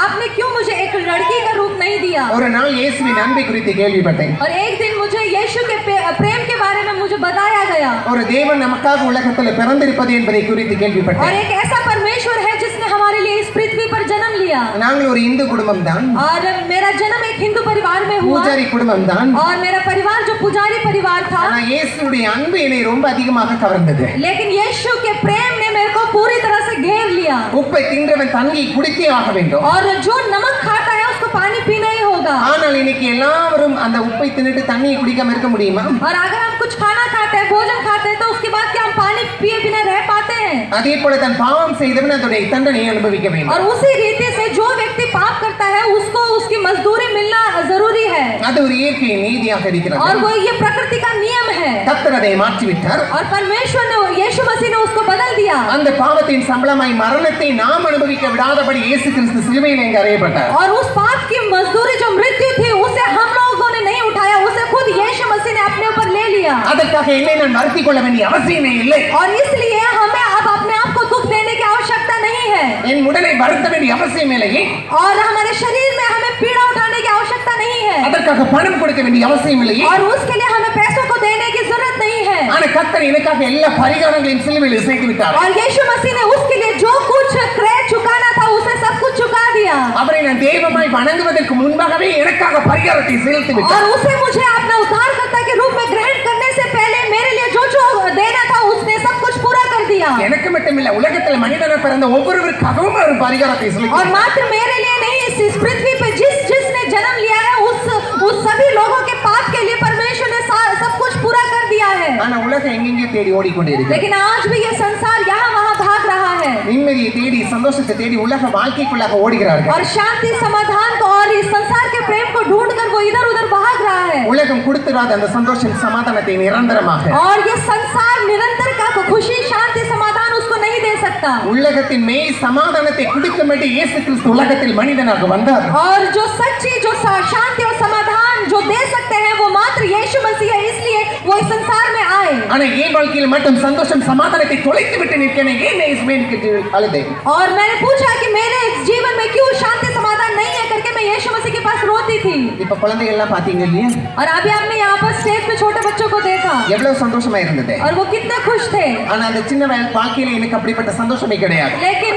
आपने क्यों मुझे एक लड़की का रूप नहीं दिया। ஒரு நாள் இயேசுவின் அன்பை குறித்து கேள்விப்பட்டேன். और एक दिन मुझे यीशु के प्रेम के बारे में मुझे बताया गया। ஒரு தேவன் நமக்காக உலகத்தில் பிறந்திருப்பது என்பதை குறித்து और கேள்விப்பட்டேன். एक ऐसा परमेश्वर है जिसने हमारे लिए इस पृथ्वी पर जन्म लिया। நாங்கள் ஒரு இந்து குடும்பம் தான். और मेरा जन्म एक हिंदू परिवार में हुआ। பூஜாரி குடும்பம் தான். और मेरा परिवार जो पुजारी परिवार था। ஆனா இயேசுவுடைய அன்பு என்னை ரொம்ப அதிகமாக கவர்ந்தது. लेकिन यीशु के प्रेम ने मेरे को पूरी तरह से घेर लिया। உப்பை தின்றவன் தண்ணி குடித்தே ஆக வேண்டும். और जो नमक खाता है उसको पानी पीना ही होगा। ஆனால் இன்னைக்கு எல்லாரும் அந்த உப்பை தின்னுட்டு தண்ணியை குடிக்காம இருக்க முடியுமா? और अगर हम कुछ खाना खाते हैं, भोजन खाते हैं, तो उसके बाद क्या हम पानी पिए बिना रह पाते हैं? அதே போல தன் பாவம் செய்தவன் அதோடைய தண்டனையை அனுபவிக்க வேண்டும். और उसी रीति से जो व्यक्ति पाप करता है उसको उसकी मजदूरी मिलना जरूरी है। அது ஒரு இயற்கை நீதியாக இருக்கிறது. और वो ये प्रकृति का नियम है। கர்த்தர் அதை மாற்றி விட்டார். और परमेश्वर ने यीशु मसीह ने उसको बदल दिया। அந்த பாவத்தின் சம்பளமாய் மரணத்தை நாம் அனுபவிக்க விடாதபடி இயேசு கிறிஸ்து சிலுவையில் இங்கே அறையப்பட்டார். और उस पाप की मजदूरी जो मृत्यु थी उसे हम लोगों ने नहीं उठाया, उसे खुद यीशु मसीह ने अपने ऊपर ले लिया। அதற்காக என்னை நான் வருத்திக் கொள்ள வேண்டிய அவசியமே இல்லை. और इसलिए हमें अब अपने आप को दुख देने की आवश्यकता नहीं है। என் உடலை வருத்த வேண்டிய அவசியம் இல்லையே. और हमारे शरीर में हमें पीड़ा उठाने की आवश्यकता नहीं है। அதற்காக பணம் கொடுக்க வேண்டிய அவசியம் இல்லையே. और उसके लिए हमें पैसों को देने की जरूरत नहीं है। ஆனா கர்த்தர் எனக்காக எல்லா பரிகாரங்களையும் சிலுவையில் செய்து விட்டார். और यीशु मसीह ने उसके लिए जो कुछ क्रय चुकाना था उसे सब कुछ चुका दिया। அவரை நான் தெய்வமாய் வணங்குவதற்கு முன்பாகவே எனக்காக பரிகாரத்தை செலுத்தி விட்டார். और उसे मुझे अपना उद्धारकर्ता के रूप में ग्रहण करने से पहले मेरे लिए जो जो देना था उसने सब कुछ पूरा कर दिया। எனக்கு மட்டுமில்ல, உலகத்தில் மனிதனாக பிறந்த ஒவ்வொருவருக்காகவும் அவர் பரிகாரத்தை செலுத்தி और मात्र मेरे लिए नहीं, इस पृथ्वी पे जिसने जन्म लिया है उस सभी लोगों के पाप के लिए परमेश्वर ने सब कुछ पूरा कर दिया है। ஆனா உலகம் எங்கெங்கே தேடி ஓடிக்கொண்டிருக்கிறது. लेकिन आज भी ये संसार यहाँ वहाँ भाग रहा है। நிம்மதியை தேடி சந்தோஷத்தை தேடி உலக வாழ்க்கைக்குள்ளாக ஓடுகிறார்கள். और शांति समाधान को और इस संसार के प्रेम को ढूंढकर वो इधर उधर भाग रहा है। உலகம் கொடுத்துறாத அந்த சந்தோஷம் சமாதானத்தை நிரந்தரமாக, और ये संसार निरंतर का खुशी शांति समाधान उसको नहीं दे सकता। உலகத்தின் மெய் சமாதானத்தை குடிக்கும்படி இயேசு கிறிஸ்து உலகத்தில் மனிதனாக வந்தார். और जो सच्ची जो शांति और समाधान जो दे सकते हैं वो मात्र यीशु मसीह है, इसलिए वो इस संसार में आए। ஆனா என் வாழ்க்கையில் மட்டும் சந்தோஷம் சமாதானத்தை தொலைத்து விட்டு நிற்கிறேன். ஏன் इसमें அழுதேன். और मैंने पूछा कि मेरे जीवन में क्यों शांति समाधान नहीं है करके मैं यीशु मसीह के पास रोती थी। இப்ப குழந்தைகள் எல்லாம் பாத்தீங்க இல்லையா? और अभी आपने यहाँ पर स्टेज पे छोटे बच्चों को देखा எவ்வளவு சந்தோஷமா இருந்தது. और वो कितने खुश थे। ஆனா அந்த சின்ன வாழ்க்கையில எனக்கு அப்படிப்பட்ட சந்தோஷமே கிடையாது. लेकिन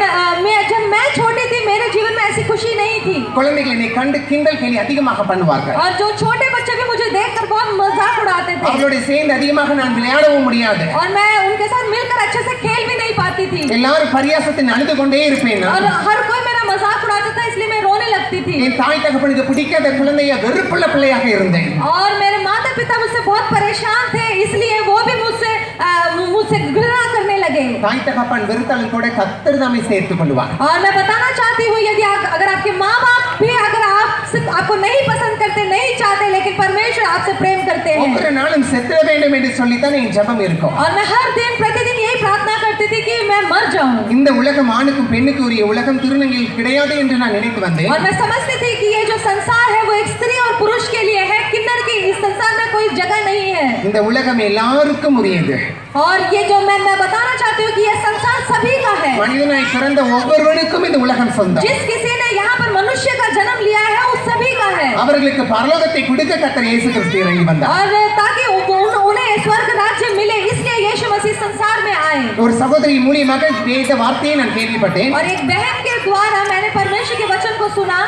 जब मैं छोटी थी मेरे जीवन में ऐसी खुशी नहीं थी। குழந்தைகள் என்னை கண்டு கிண்டல் கேலி அதிகமாக பண்ணுவார்கள். और जो छोटे बच्चे भी मुझे देखकर बहुत मजाक उड़ाते थे। அவங்களோட சேர்ந்து அதிகமாக நான் விளையாடவும் முடியாது. और मैं उनके साथ मिलकर अच्छे से खेल भी नहीं पाती थी। எல்லாரும் பரியாசத்தின் அழுது கொண்டே இருப்பேன். और हर कोई मेरा मजाक उड़ाता था इसलिए मैं रोने लगती थी। என் தாய் தகப்பனுக்கு பிடிக்காத குழந்தைய வெறுப்புள்ள பிள்ளையாக இருந்தேன். और मेरे माता पिता मुझसे बहुत परेशान थे इसलिए वो भी मुझसे घृणा करने लगे। தாய் தகப்பன் வெறுத்தாலும் கூட கர்த்தர் தாமே சேர்த்துக் கொள்வார். और मैं बताना चाहती हूँ यदि अगर आपके माँ बाप भी अगर आपको नहीं पसंद करते नहीं चाहते लेकिन परमेश्वर आपसे प्रेम करते हैं। ஒவ்வொரு நாளும் செத்திட வேண்டும் என்று சொல்லித்தான் என் ஜெபம் இருக்கும். और मैं हर दिन प्रतिदिन यही प्रार्थना करती थी कि मैं मर जाऊं। இந்த உலகம் ஆணுக்கும் பெண்ணுக்கு உரிய உலகம் திருநங்கையில் கிடையாது என்று நான் நினைத்து வந்தேன். और मैं समझती थी कि ये जो संसार है वो एक स्त्री और पुरुष के लिए है, किन्नर की इस संसार में कोई जगह नहीं है। இந்த உலகம் எல்லாருக்கும் உரியது. और ये जो मैं बताना चाहती हूँ कि ये संसार सभी का है। மனிதனாய் பிறந்த ஒவ்வொருவனுக்கும் இந்த உலகம் சொந்தம். जिस किसी ने यहाँ पर मनुष्य मनुष्य का जन्म लिया है उस सभी का है அவர்களுக்கு பரலோகத்தை கொடுக்க கர்த்தர் இயேசு கிறிஸ்து இறங்கி வந்தார். और ताकि उन्हें स्वर्ग राज्य मिले इसलिए यीशु मसीह संसार में आए ஒரு சகோதரி மூலியமாக வேத வார்த்தையை நான் கேள்விப்பட்டேன். और एक बहन के द्वारा मैंने परमेश्वर के वचन को सुना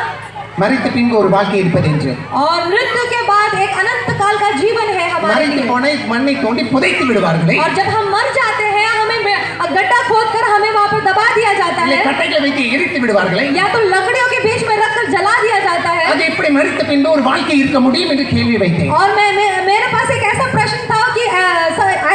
மரித்த பின்பு ஒரு வாழ்க்கை இருப்பது என்று. और मृत्यु के बाद एक अनंत काल का जीवन है हमारे மரித்து लिए போன மண்ணை தோண்டி புதைத்து விடுவார்களே. और जब हम मर जाते हैं हमें गड्ढा खोदकर हमें वहां पर दबा दिया जाता இல்லை है கட்டைகளை வைத்து எரித்து விடுவார்களே. या तो लकड़ियों के बीच में रखकर जला दिया जाता है அது எப்படி மரித்த பின்பு ஒரு வாழ்க்கை இருக்க முடியும் என்று கேள்வி வைத்தேன். और मेरे पास एक ऐसा प्रश्न था कि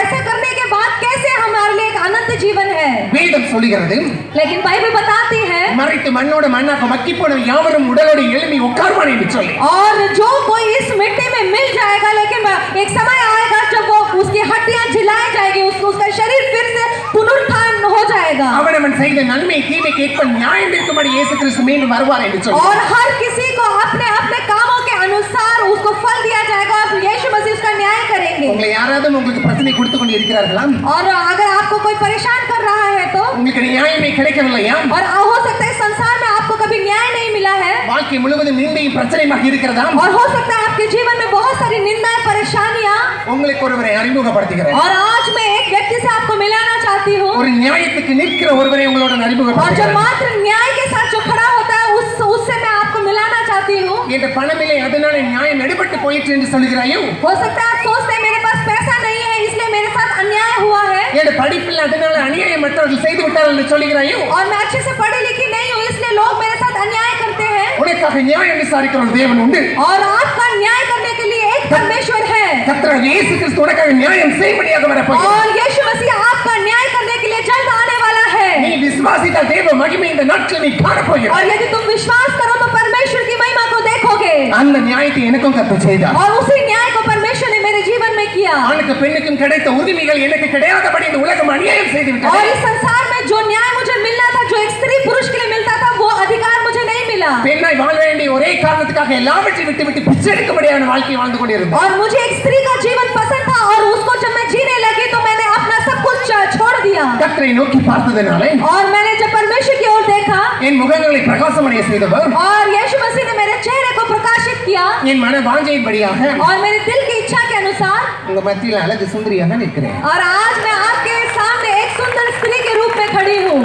ऐसा करने के बाद कैसे हमारे लिए एक अनंत जीवन है வேதம் சொல்லுகிறது लेकिन बाइबल बताती है மரித்து மண்ணோட மண்ணாக மக்கி போன யாவரும் உடலோடு எழும்பி உட்கார்வான் என்று சொல்லி. और जो कोई इस मिट्टी में मिल जाएगा लेकिन एक समय आएगा जब वो उसकी हड्डियां जिलाई जाएगी उसका शरीर फिर से पुनरुत्थान हो जाएगा அவனவன் செய்த நன்மை தீமை கேட்ப நியாயம் இருக்கும்படி இயேசு கிறிஸ்து மீண்டும் வருவார் என்று சொல்லி. और हर किसी को अपने अपने कामों के अनुसार उसको फल दिया जाएगा और यीशु मसीह उसका न्याय करेंगे உங்களை யாராவது உங்களுக்கு பிரச்சனை கொடுத்து கொண்டு இருக்கிறார்களா? और अगर आपको कोई परेशान कर रहा है तो உங்களுக்கு நியாயமே கிடைக்கவில்லையா? और हो सकता है संसार में आपको कभी न्याय नहीं मिला है வாழ்க்கை முழுவதும் நிந்தையும் பிரச்சனையாக இருக்கிறதா? और हो सकता है आपके जीवन में बहुत सारी निंदाएं परेशानियां உங்களுக்கு ஒருவரை அறிமுகப்படுத்துகிறேன். और आज मैं एक व्यक्ति से आपको मिलाना चाहती हूँ ஒரு நியாயத்துக்கு நிற்கிற ஒருவரை உங்களோட और जो அறிமுகப்படுத்துகிறேன். मात्र न्याय के साथ जो खड़ा होता है उससे मैं आपको मिलाना चाहती हूँ என்ற பணமில்லை அதனால நியாயம் நடுபட்டு போயிற்று என்று சொல்கிறாயோ? हो सकता है आप सोचते हैं मेरे पास पैसा नहीं है इसलिए मेरे साथ अन्याय हुआ है என்ற படிப்பில்லை அதனால அநியாயம் மற்றவர்கள் செய்து விட்டார்கள் என்று சொல்கிறாயோ? और मैं अच्छे से पढ़ी लिखी नहीं हूँ इसलिए लोग मेरे साथ अन्याय करते हैं உனக்காக நியாயம் விசாரிக்கிற ஒரு தேவன் உண்டு. और आपका न्याय करने के लिए एक परमेश्वर है கர்த்தராகிய இயேசு கிறிஸ்து உனக்காக நியாயம் செய்யும்படியாக வரப்போகிறார். और यीशु मसीह आपका न्याय करने के लिए जल्द आने वाला है நீ விசுவாசித்தால் தேவ மகிமை இந்த நாட்களில் நீ காணப்போகிறாய். और यदि तुम विश्वास करो तो परमेश्वर की महिमा को देखोगे அந்த நியாயத்தை எனக்கும் கர்த்தர் செய்தார். और उसी न्याय को परमेश्वर ने मेरे जीवन में किया ஆணுக்கு பெண்ணுக்கும் கிடைத்த உரிமைகள் எனக்கு கிடையாதபடி இந்த உலகம் அநியாயம் செய்து और விட்டது. इस संसार में जो न्याय मुझे मिलना था जो एक स्त्री पुरुष के लिए मिलता था वो अधिकार मुझे नहीं मिला பெண்ணாய் வாழ வேண்டிய ஒரே காரணத்துக்காக எல்லாவற்றையும் விட்டு பிச்சை எடுக்கும்படியான வாழ்க்கை வாழ்ந்து கொண்டிருந்தேன். और मुझे एक स्त्री का जीवन पसंद था और उसको जब मैं जीने लगी तो मैंने अपना सब कुछ छोड़ दिया கர்த்தரை நோக்கி பார்த்ததனாலே और मैंने जब परमेश्वर की ओर देखा என் முகங்களை பிரகாசமடைய செய்தவர் और यीशु मसीह ने मेरे चेहरे को प्रकाशित किया என் மன வாஞ்சையின்படியாக और मेरे दिल की इच्छा के अनुसार உங்க மத்தியில் அழகு சுந்தரியாக நிற்கிறேன். और आज मैं आपके सामने एक सुंदर स्त्री के रूप में खड़ी हूँ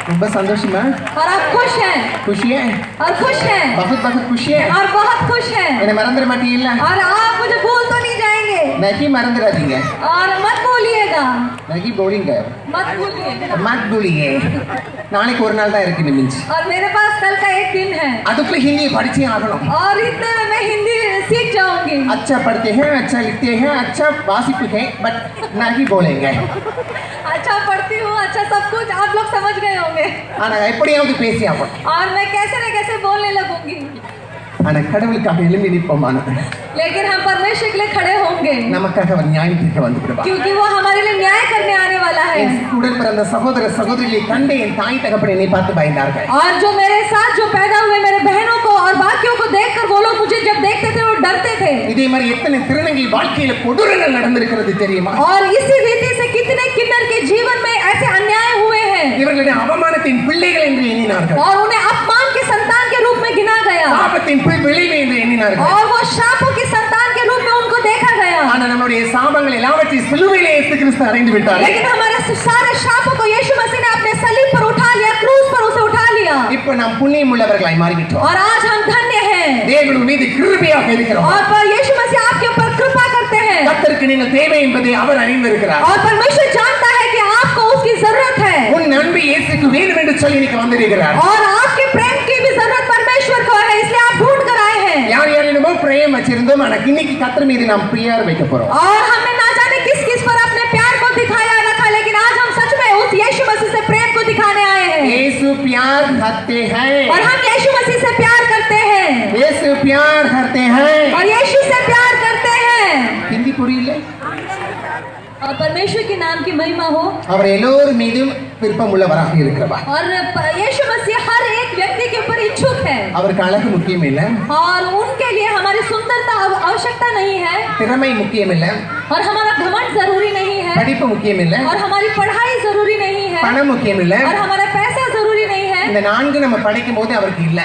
ரொம்ப சந்தோஷமா? और आप खुश हैं खुशी है? और खुश हैं बहुत बहुत खुशी है. और बहुत खुश हैं என்னை மறந்துட மாட்டீங்களா? और आप मुझे भूल तो नहीं जाएंगे நகி மறந்துடாதீங்க. और मत भूलिएगा நகி போலிங்க. मत भूलिएगा மத் பூலிங்க. நாளைக்கு ஒரு நாள் தான் இருக்கு நிமிஞ்சி. और मेरे पास कल का एक दिन है அதுக்குள்ள ஹிந்தியை படிச்சே ஆகணும். और इतने में मैं हिंदी सीख जाऊंगी अच्छा पढ़ते हैं, अच्छा लिखते हैं, अच्छा वासिफ है, बट नहीं बोलेंगे. अच्छा पढ़ती हूँ अच्छा सब कुछ आप लोग समझ गए होंगे ஆனா எப்படியாவது பேசி ஆகும். और मैं कैसे न कैसे बोलने लगूंगी ஆனா கடவுளுக்காக எழும்பி நிற்போமான लेकिन हम परमेश्वर के लिए खड़े होंगे நமக்காக அவர் நியாயம் தீர்க்க வந்து விடுவார். क्योंकि वो हमारे लिए न्याय करने आने वाला है உடன் பிறந்த சகோதர சகோதரிகளை கண்டு என் தாய் தகப்பன் என்னை பார்த்து பயந்தார்கள். और जो मेरे साथ जो पैदा हुए मेरे बहनों को और बाकियों को देखकर वो लोग मुझे जब देखते थे वो डरते थे இதே மாதிரி எத்தனை திருநங்கை வாழ்க்கையில கொடூரங்கள் நடந்திருக்கிறது தெரியுமா? और इसी रीति से कितने किन्नर के जीवन में ऐसे अन्याय हुए हैं இவர்களுடைய அவமானத்தின் பிள்ளைகள் என்று எண்ணினார்கள். और उन्हें अपमान के संतान के रूप में गिना गया சாபத்தின் விளைவு என்று எண்ணினார்கள். और वो श्रापों की संतान के रूप में उनको देखा गया ஆனா நம்முடைய சாபங்கள் எல்லாவற்றையும் சிலுவையிலே இயேசு கிறிஸ்து அறைந்து விட்டார். लेकिन हमारे सारे श्रापों को यीशु मसीह ने अपने सलीब पर उठा लिया क्रूस पर उसे उठा लिया இப்போ நாம் புண்ணியம் உள்ளவர்களாய் மாறிவிட்டோம். और आज हम धन्य हैं தேவன் மீது கிருபையாக இருக்கிறோம். और यीशु मसीह आपके ऊपर कृपा करते हैं கர்த்தருக்கு நீங்கள் தேவை என்பதை அவர் அறிந்திருக்கிறார். और परमेश्वर जानता है कि आपको उसकी जरूरत है உன் நன்மை இயேசுக்கு வேண்டும் என்று சொல்லி இன்னைக்கு வந்திருக்கிறார். और आपके प्रेम की भी जरूरत परमेश्वर को है इसलिए आप ढूंढ कर आए हैं யார் யாரிடமோ பிரேம் வச்சிருந்தோம். ஆனா இன்னைக்கு கர்த்தர் மீது நாம் பிரியார் வைக்க போறோம். और हमने ना जाने किस किस पर अपने प्यार को दिखाया रखा लेकिन आज हम सच में उस यीशु मसीह से प्रेम को दिखाने आए हैं यीशु प्यार करते हैं. और हम यीशु मसीह से प्यार करते हैं यीशु प्यार करते हैं. और यीशु से प्यार करते हैं हिंदी புரியல? और परमेश्वर के नाम की महिमा हो அவர் எல்லோர் மீதும் விருப்பம் உள்ளவராக இருக்கிறவர். और यीशु मसीह हर एक व्यक्ति के ऊपर इच्छुक है அவருக்கு அழகு முக்கியம் இல்ல, और उनके लिए हमारी सुंदरता आवश्यकता नहीं है திறமை முக்கியம் இல்ல, और हमारा घमंड जरूरी नहीं है படிப்பு முக்கியம் இல்ல, और हमारी पढ़ाई जरूरी नहीं है பணம் முக்கியம் இல்ல. और हमारा पैसा जरूरी नहीं है இந்த நான்கு நம்ம படிக்கும் போது அவருக்கு இல்ல.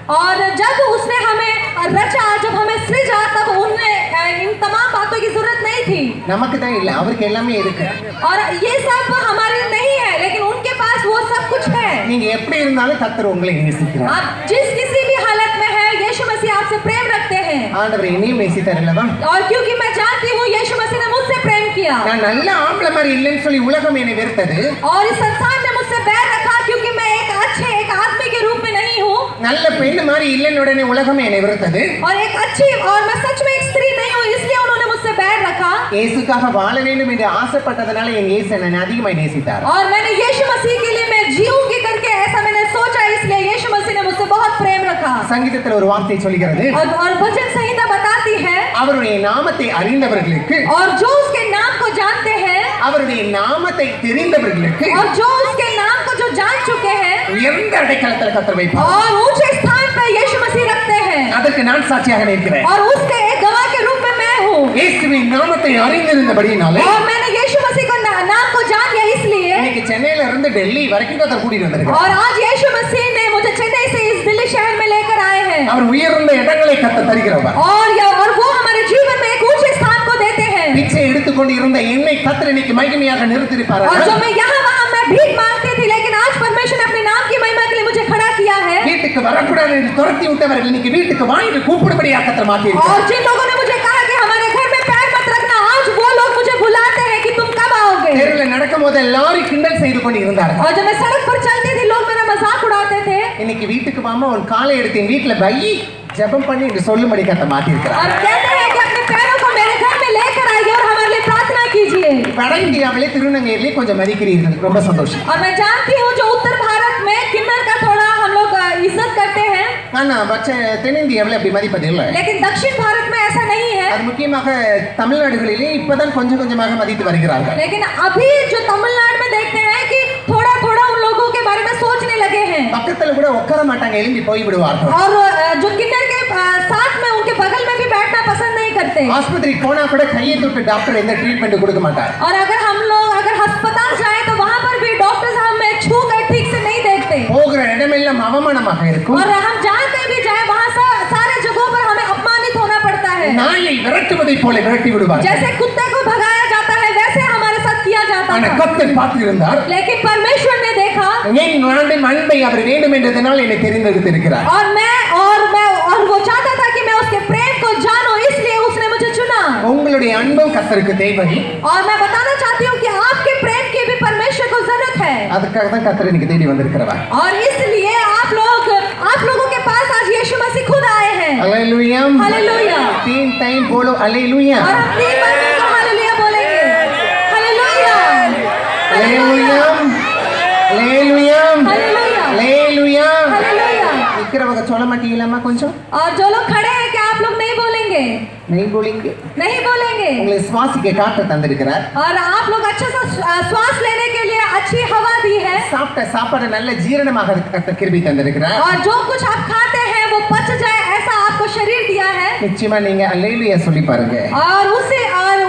और जब उसने हमें रचा, जब हमें सृजा, तब उन्हें इन तमाम बातों की जरूरत नहीं थी। நமக்கு தான் இல்ல, அவருக்கு எல்லாமே இருக்கு. और ये सब हमारे नहीं है, लेकिन उनके पास वो सब कुछ है। நீங்க எப்படி இருந்தாலும் கர்த்தர் உங்களை நேசிக்கிறார். आप जिस किसी भी हालत में है, यीशु मसीह आपसे प्रेम रखते हैं। ஆண்டவர் என்னையும் நேசித்தார் அல்லவா? और क्योंकि मैं जानती हूँ यीशु मसीह ने मुझसे प्रेम किया। நான் நல்ல ஆம்பளை மாதிரி இல்லைன்னு சொல்லி உலகம் என்னை வெறுத்தது. और इस संसार ने मुझसे बैर रखा क्योंकि मैं एक अच्छे एक आदमी के रूप में नहीं हूँ। நல்ல பெண் மாதிரி இல்லைன்னு உடனே உலகம் என்னை வெறுத்தது. और एक अच्छी और मैं सच में एक स्त्री नहीं हूँ, इसलिए उन्होंने मुझसे बैर रखा। இயேசுக்காக வாழ வேண்டும் என்று ஆசைப்பட்டதனால என் இயேசு என்னை அதிகமாக நேசித்தார். और मैंने यीशु मसीह के लिए मैं जीऊंगी करके ऐसा मैंने सोचा, इसलिए यीशु मसीह ने मुझसे बहुत प्रेम रखा। சங்கீதத்தில் ஒரு வார்த்தை சொல்கிறது, और भजन संहिता बताती है, அவருடைய நாமத்தை அறிந்தவர்களுக்கு, और जो उसके नाम को जानते हैं, அவருடைய நாமத்தை தெரிந்தவர்களுக்கு, और जो उसके नाम को जो जान चुके हैं, உயர்ந்த அடைக்கலத்தில் கர்த்தர் வைப்பார். और ऊंचे स्थान पर यीशु मसीह रखते हैं। அதற்கு நான் சாட்சியாக நிற்கிறேன். और उसके एक गवाह के रूप में मैं हूँ। இயேசுவின் நாமத்தை அறிந்திருந்தபடியினாலே और मैंने यीशु मसीह को नाम को जान लिया, इसलिए। இன்னைக்கு சென்னையில இருந்து டெல்லி வரைக்கும் கர்த்தர் கூட்டிட்டு வந்திருக்கார். और आज यीशु मसीह ने मुझे चेन्नई से इस दिल्ली शहर में लेकर आए हैं। அவர் உயர்ந்த இடங்களை கர்த்தர் தருகிறவர். और वो हमारे जीवन में एक ऊंचे स्थान को देते हैं। பிச்சை எடுத்துக்கொண்டு இருந்த என்னை கர்த்தர் இன்னைக்கு மகிமையாக நிறுத்தியிருப்பார். और जो मैं यहाँ वहाँ मैं भीख मांगती थी, लेकिन आज परमेश्वर ने अपने नाम की महिमा के लिए मुझे खड़ा किया है। வீட்டுக்கு வரக்கூடாது என்று துரத்தி விட்டவர்கள் இன்னைக்கு வீட்டுக்கு வாங்கிட்டு கூப்பிடும்படியாக கர்த்தர் மாற்றியிருக்கிறார். और जिन लोगों ने मुझे कहा कि हमारे घर में पैर मत रखना, आज वो लोग मुझे बुलाते हैं कि तुम कब आओगे। தெருவில் நடக்கும்போது எல்லாரும் கிண்டல் செய்து கொண்டு இருந்தார்கள். और जब मैं सड़क पर चलती थी, लोग मेरा मजाक उड़ाते थे। இன்னைக்கு வீட்டுக்கு வாமா உன் காலை எடுத்து என் வீட்டுல வை ஜெபம் பண்ணி என்று சொல்லும்படி கர்த்தர் மாற்றியிருக்கிறார். और कहते हैं कि अपने पैरों को मेरे घर में लेकर आइए और हमारे लिए प्रार्थना कीजिए। வட இந்தியாவிலே திருநங்கையிலே கொஞ்சம் மதிக்கிறீர்கள், ரொம்ப சந்தோஷம். और मैं जानती हूँ जो उत्तर भारत में किन्नर का थोड़ा हम लोग इज्जत करते हैं, ஆனா தென்னிந்தியாவிலே அப்படி மதிப்பதில்லை. लेकिन दक्षिण भारत में ऐसा नहीं है। அது முக்கியமாக தமிழ்நாடுகளிலே இப்பதான் கொஞ்சம் கொஞ்சமாக மதித்து வருகிறார்கள். लेकिन अभी जो तमिलनाडु में देखते हैं कि थोड़ा थोड़ा उन लोगों के बारे में सोचने लगे हैं। பக்கத்துல கூட உட்கார மாட்டாங்க, எழும்பி போய் விடுவார்கள். और जो किन्नर के साथ में उनके बगल में भी बैठना पसंद नहीं करते। ஆஸ்பத்திரி போனா கூட கையை தொட்டு டாக்டர் எந்த ட்ரீட்மெண்ட் கொடுக்க மாட்டார். और अगर हम लोग अगर अस्पताल जाए तो वहां पर भी डॉक्टर्स हमें छू कर ठीक से नहीं देखते। போகிற இடமெல்லாம் அவமானமாக இருக்கும். और हम जहाँ कहीं भी जाए वहाँ सारे जगहों पर हमें अपमानित होना पड़ता है। நாயை விரட்டுவதை போல விரட்டி விடுவார். जैसे कुत्ते को भगाया जाता है, वैसे हमारे साथ किया जाता ஆனா है। கர்த்தர் பார்த்திருந்தார். लेकिन परमेश्वर ने देखा, என் அன்பை அவர் வேண்டும் என்றதனால் என்னை தெரிந்தெடுத்திருக்கிறார். और वो चाहता था कि मैं उसके प्रेम को जानूं, इसलिए उसने मुझे चुना। உங்களுடைய अன்பும் கர்த்தருக்கு தேவை. और मैं बताना चाहती हूँ कि आपके प्रेम की भी परमेश्वर को जरूरत है। அதுக்காக தான் கர்த்தர் இன்னைக்கு தேடி வந்திருக்கிறார். और इसलिए आप लोगों के पास आज यीशु मसीह खुद आए हैं। Hallelujah, hallelujah. 3 टाइम बोलो हालेलुया. और हम 3 बार मिलकर हालेलुया बोलेंगे। Hallelujah, hallelujah, hallelujah, hallelujah, hallelujah. Hallelujah. இருக்கிறவங்க சொல்ல மாட்டீங்களாமா கொஞ்சம்? और जो लोग खड़े हैं, क्या आप लोग नहीं बोलेंगे? नहीं बोलेंगे. नहीं बोलेंगे। உங்களை சுவாசிக்க காற்று தந்திருக்கிறார். और आप लोग अच्छा सा श्वास लेने के लिए अच्छी हवा दी है। சாப்பிட்ட சாப்பாடு நல்ல ஜீரணமாக கர்த்தர் கிருபை தந்திருக்கிறார். और जो कुछ आप खाते हैं वो पच जाए, ऐसा आपको शरीर दिया है। நிச்சயமா நீங்க அல்லேலூயா சொல்லி பாருங்க. और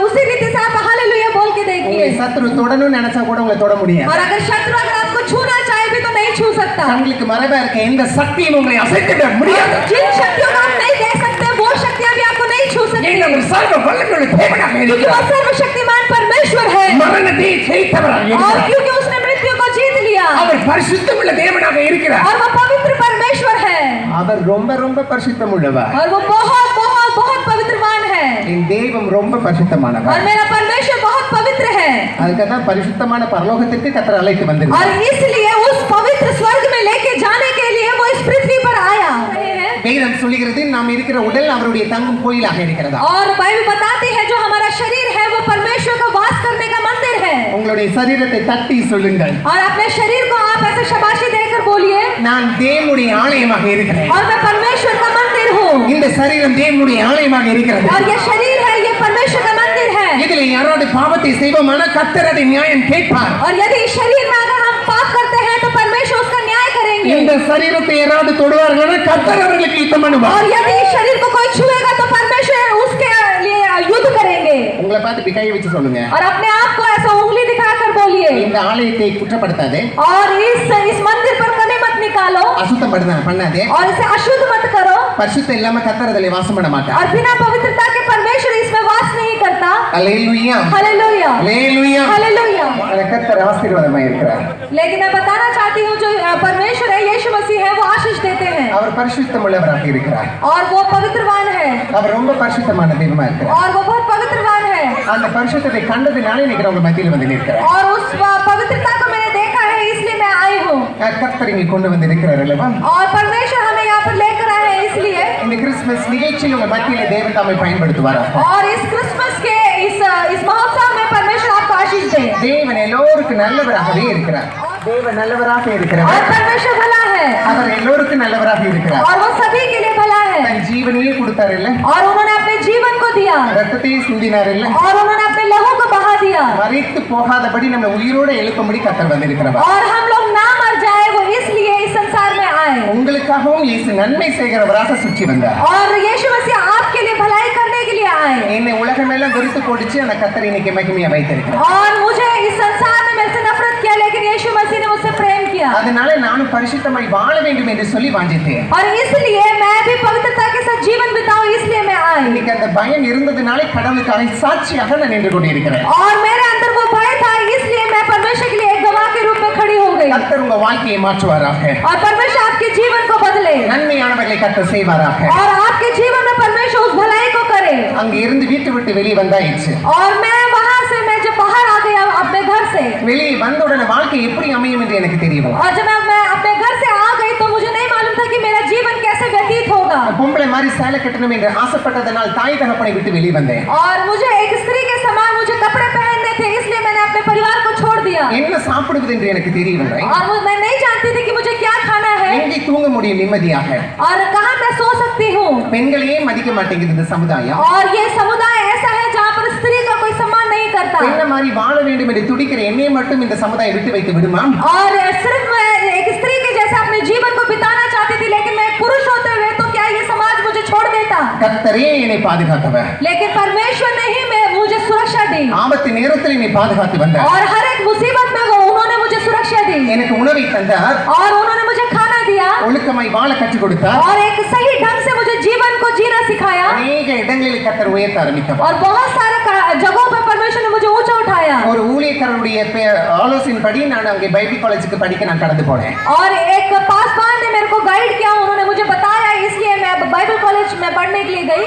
उसी रीति से आप हालेलुया बोल के देखिए। உங்களை சத்துரு தொடணும்னு நினைச்சா கூட உங்களை தொட முடியாது. और अगर शत्रु अगर आपको छूना चाहे भी तो नहीं छू सकता। உங்களுக்கு மறைவா இருக்க எந்த சக்தியும் உங்களை அசைக்க முடியாது. जिन शक्तियों को आप नहीं देख सकते, वो शक्तियां भी आपको नहीं छू सकती। ஏன்னா ஒரு சர்வ வல்லமையுள்ள தேவனாக क्योंकि वो இருக்கிறார். सर्वशक्तिमान परमेश्वर है। மரணத்தை ஜெயித்தவராக और இருக்கிறார். क्योंकि उसने मृत्यु को जीत लिया, அவர் பரிசுத்தமுள்ள தேவனாக இருக்கிறார். और वो पवित्र परमेश्वर है। அவர் ரொம்ப ரொம்ப பரிசுத்தம் உள்ளவர். और वो बहुत बहुत बहुत पवित्रवान है। என் தெய்வம் ரொம்ப பரிசுத்தமானவர். और मेरा परमेश्वर बहुत पवित्र है। அதுக்காக தான் பரிசுத்தமான பரலோகத்திற்கு கர்த்தர் அழைத்து और வந்திருக்கிறார். इसलिए उस पवित्र स्वर्ग में लेके जाने के लिए वो इस पृथ्वी पर आया है। வேதம் சொல்லுகிறது நாம் இருக்கிற உடல் அவருடைய தங்கும் கோயிலாக இருக்கிறதா. और बाइबल बताती है जो हमारा शरीर है वो परमेश्वर का वास करने का मंदिर है। உங்களுடைய சரீரத்தை தட்டி சொல்லுங்கள், और अपने शरीर को आप ऐसे शाबाशी देकर बोलिए, நான் தேவனுடைய ஆலயமாக இருக்கிறேன். और मैं परमेश्वर का मंदिर हूँ। இந்த சரீரம் தேவனுடைய ஆலயமாக இருக்கிறது. और ये शरीर है, ये परमेश्वर का मंदिर है। இதில் யாராவது பாவத்தை செய்வோமானா கர்த்தர் அதை நியாயம் கேட்பார். और यदि इस शरीर में अगर हम पाप करते हैं तो परमेश्वर उसका न्याय करेंगे। இந்த சரீரத்தை யாராவது தொடுவார்களா கர்த்தர் அவர்களுக்கு யுத்தம் பண்ணுவார். और यदि इस शरीर को कोई छुएगा तो परमेश्वर उसके लिए युद्ध करेंगे। உங்களை பார்த்து இப்படி கை வச்சு சொல்லுங்க, और अपने आप को ऐसा उंगली दिखाकर बोलिए, இந்த ஆலயத்தை குற்றப்படுத்தாதே. और इस मंदिर पर कमी मत निकालो அசுத்தம் பண்ணாதே और इसे अशुद्ध मत करो பரிசுத்தம் இல்லாம கர்த்தர் அதிலே வாசம் பண்ண மாட்டார் और बिना पवित्रता के परमेश्वर इसमें वास नहीं करता அல்லேலூயா हालेलुया அல்லேலூயா हालेलुया கர்த்தர் ஆசீர்வாதமாய் இருக்கிறார் लेकिन मैं बताना चाहती हूँ जो परमेश्वर है यीशु मसीह है वो आशीष देते हैं அவர் பரிசுத்தம் உள்ளவராக இருக்கிறார் और वो पवित्रवान है அவர் ரொம்ப பரிசுத்தமான தெய்வமா இருக்கிறார் और वो बहुत पवित्रवान है அந்த பரிசுத்தத்தை கண்டதுனால இன்னைக்கு உங்க மத்தியில வந்து நிற்கிறார் और उस पवित्रता को मैंने देखा है इसलिए मैं आई हूँ கர்த்தர் இங்கே கொண்டு வந்து இருக்கிறார் அல்லவா और परमेश्वर हमें यहाँ पर लेकर आए हैं इसलिए இந்த கிறிஸ்துமஸ் நிகழ்ச்சியில் உங்க மத்தியில தேவன் தாமே பயன்படுத்துவாராக और इस क्रिसमस के इस महोत्सव में परमेश्वर आपको आशीष दे தேவன் எல்லோருக்கும் நல்லவராகவே இருக்கிறார் தேவன் நல்லவராக और இருக்கிறார் परमेश्वर भला है அவர் எல்லோருக்கும் நல்லவராக இருக்கிறார் और वो सभी के लिए भला है தன் ஜீவனையே கொடுத்தார் இல்ல और उन्होंने अपने जीवन को दिया ரத்தத்தையே சிந்தினார் இல்ல और उन्होंने अपने लहू को बहा दिया மரித்து போகாதபடி நம்ம உயிரோடு எழுப்பும்படி கர்த்தர் வந்திருக்கிறார் और हम लोग ना मर जाए वो इसलिए इस संसार में आए உங்களுக்காகவும் இயேசு நன்மை செய்கிறவராக சுற்றி வந்தார் और यीशु मसीह आपके लिए भलाई करने के लिए आए என்னை உலகமெல்லாம் வெறுத்து போடுச்சு அந்த கர்த்தர் இன்னைக்கு மகிமையா வைத்திருக்கிறார் और मुझे इस संसार में मेरे से नफरत किया लेकिन यीशु मसीह ने मुझसे प्रेम किया அதனால நானும் பரிசுத்தமாய் வாழ வேண்டும் என்று சொல்லி வாஞ்சித்தேன் और इसलिए मैं भी पवित्रता के साथ जीवन बिताऊं इसलिए मैं आई இன்னைக்கு அந்த பயம் இருந்ததுனால கடவுளுக்காக சாட்சியாக நான் நின்று கொண்டிருக்கிறேன் और मेरे अंदर वो भय था इसलिए मैं परमेश्वर के लिए एक गवाह के रूप में खड़ी हो गई கர்த்தர் உங்க வாழ்க்கையை மாற்றுவாராக और परमेश्वर आपके जीवन को बदले நன்மையானவர்களை கர்த்தர் செய்வாராக और आपके जीवन में परमेश्वर उस भलाई को करे அங்க இருந்து வீட்டு விட்டு வெளியே வந்தாயிடுச்சு और मैं वहां से मैं जब बाहर आ गया अपने घर से வெளியே வந்த உடனே வாழ்க்கை எப்படி அமையும் என்று எனக்கு தெரியும் और जब मैं अपने घर से आ गई तो मुझे नहीं मालूम था कि मेरा जीवन कैसे व्यतीत होगा பொம்பளை மாதிரி சேலை கட்டணும் என்று ஆசைப்பட்டதனால் தாய் தகப்பனை விட்டு வெளியே வந்தேன் और मुझे एक स्त्री के समान मुझे कपड़े पहनने थे इसलिए मैंने अपने परिवार को छोड़ दिया என்ன சாப்பிடுவது என்று எனக்கு தெரியவில்லை और मैं नहीं जानती थी कि मुझे क्या खाना है எங்கே தூங்க முடியும் நிம்மதியாக और कहाँ मैं सो सकती हूँ பெண்களையே மதிக்க மாட்டேங்குது இந்த சமுதாயம் और ये समुदाय ऐसा है जहाँ पर स्त्री का कोई सम्मान नहीं करता பெண்ண மாதிரி வாழ வேண்டும் என்று துடிக்கிற என்னையே மட்டும் இந்த சமுதாயம் விட்டு வைத்து விடுமா और सिर्फ मैं एक स्त्री के जैसे अपने जीवन को बिताना चाहती थी लेकिन मैं एक पुरुष होते हुए तो क्या ये समाज मुझे छोड़ देता கர்த்தரே என்னை பாதுகாத்தவர் लेकिन परमेश्वर ने ही मुझे सुरक्षा दी ஆபத்து நேரத்தில் என்னை பாதுகாத்து வந்தார் और हर एक मुसीबत में वो उन्होंने मुझे सुरक्षा दी எனக்கு உணவை தந்தார் और उन्होंने मुझे खाना दिया ஒழுக்கமாய் வாழ கற்றுக் கொடுத்தார் और एक सही ढंग से मुझे जीवन को जीना सिखाया அநேக இடங்களில் கர்த்தர் உயர்த்த ஆரம்பித்தவர் और बहुत सारे जगहों पर परमेश्वर ने मुझे ऊंचा उठाया ஒரு ஊழியக்காரருடைய ஆலோசனைப்படி நான் அங்கே பைபிள் காலேஜுக்கு படிக்க நான் கடந்து போனேன் और एक पासवान ने मेरे को गाइड किया उन्होंने मुझे बताया इसलिए मैं बाइबल कॉलेज में पढ़ने के लिए गई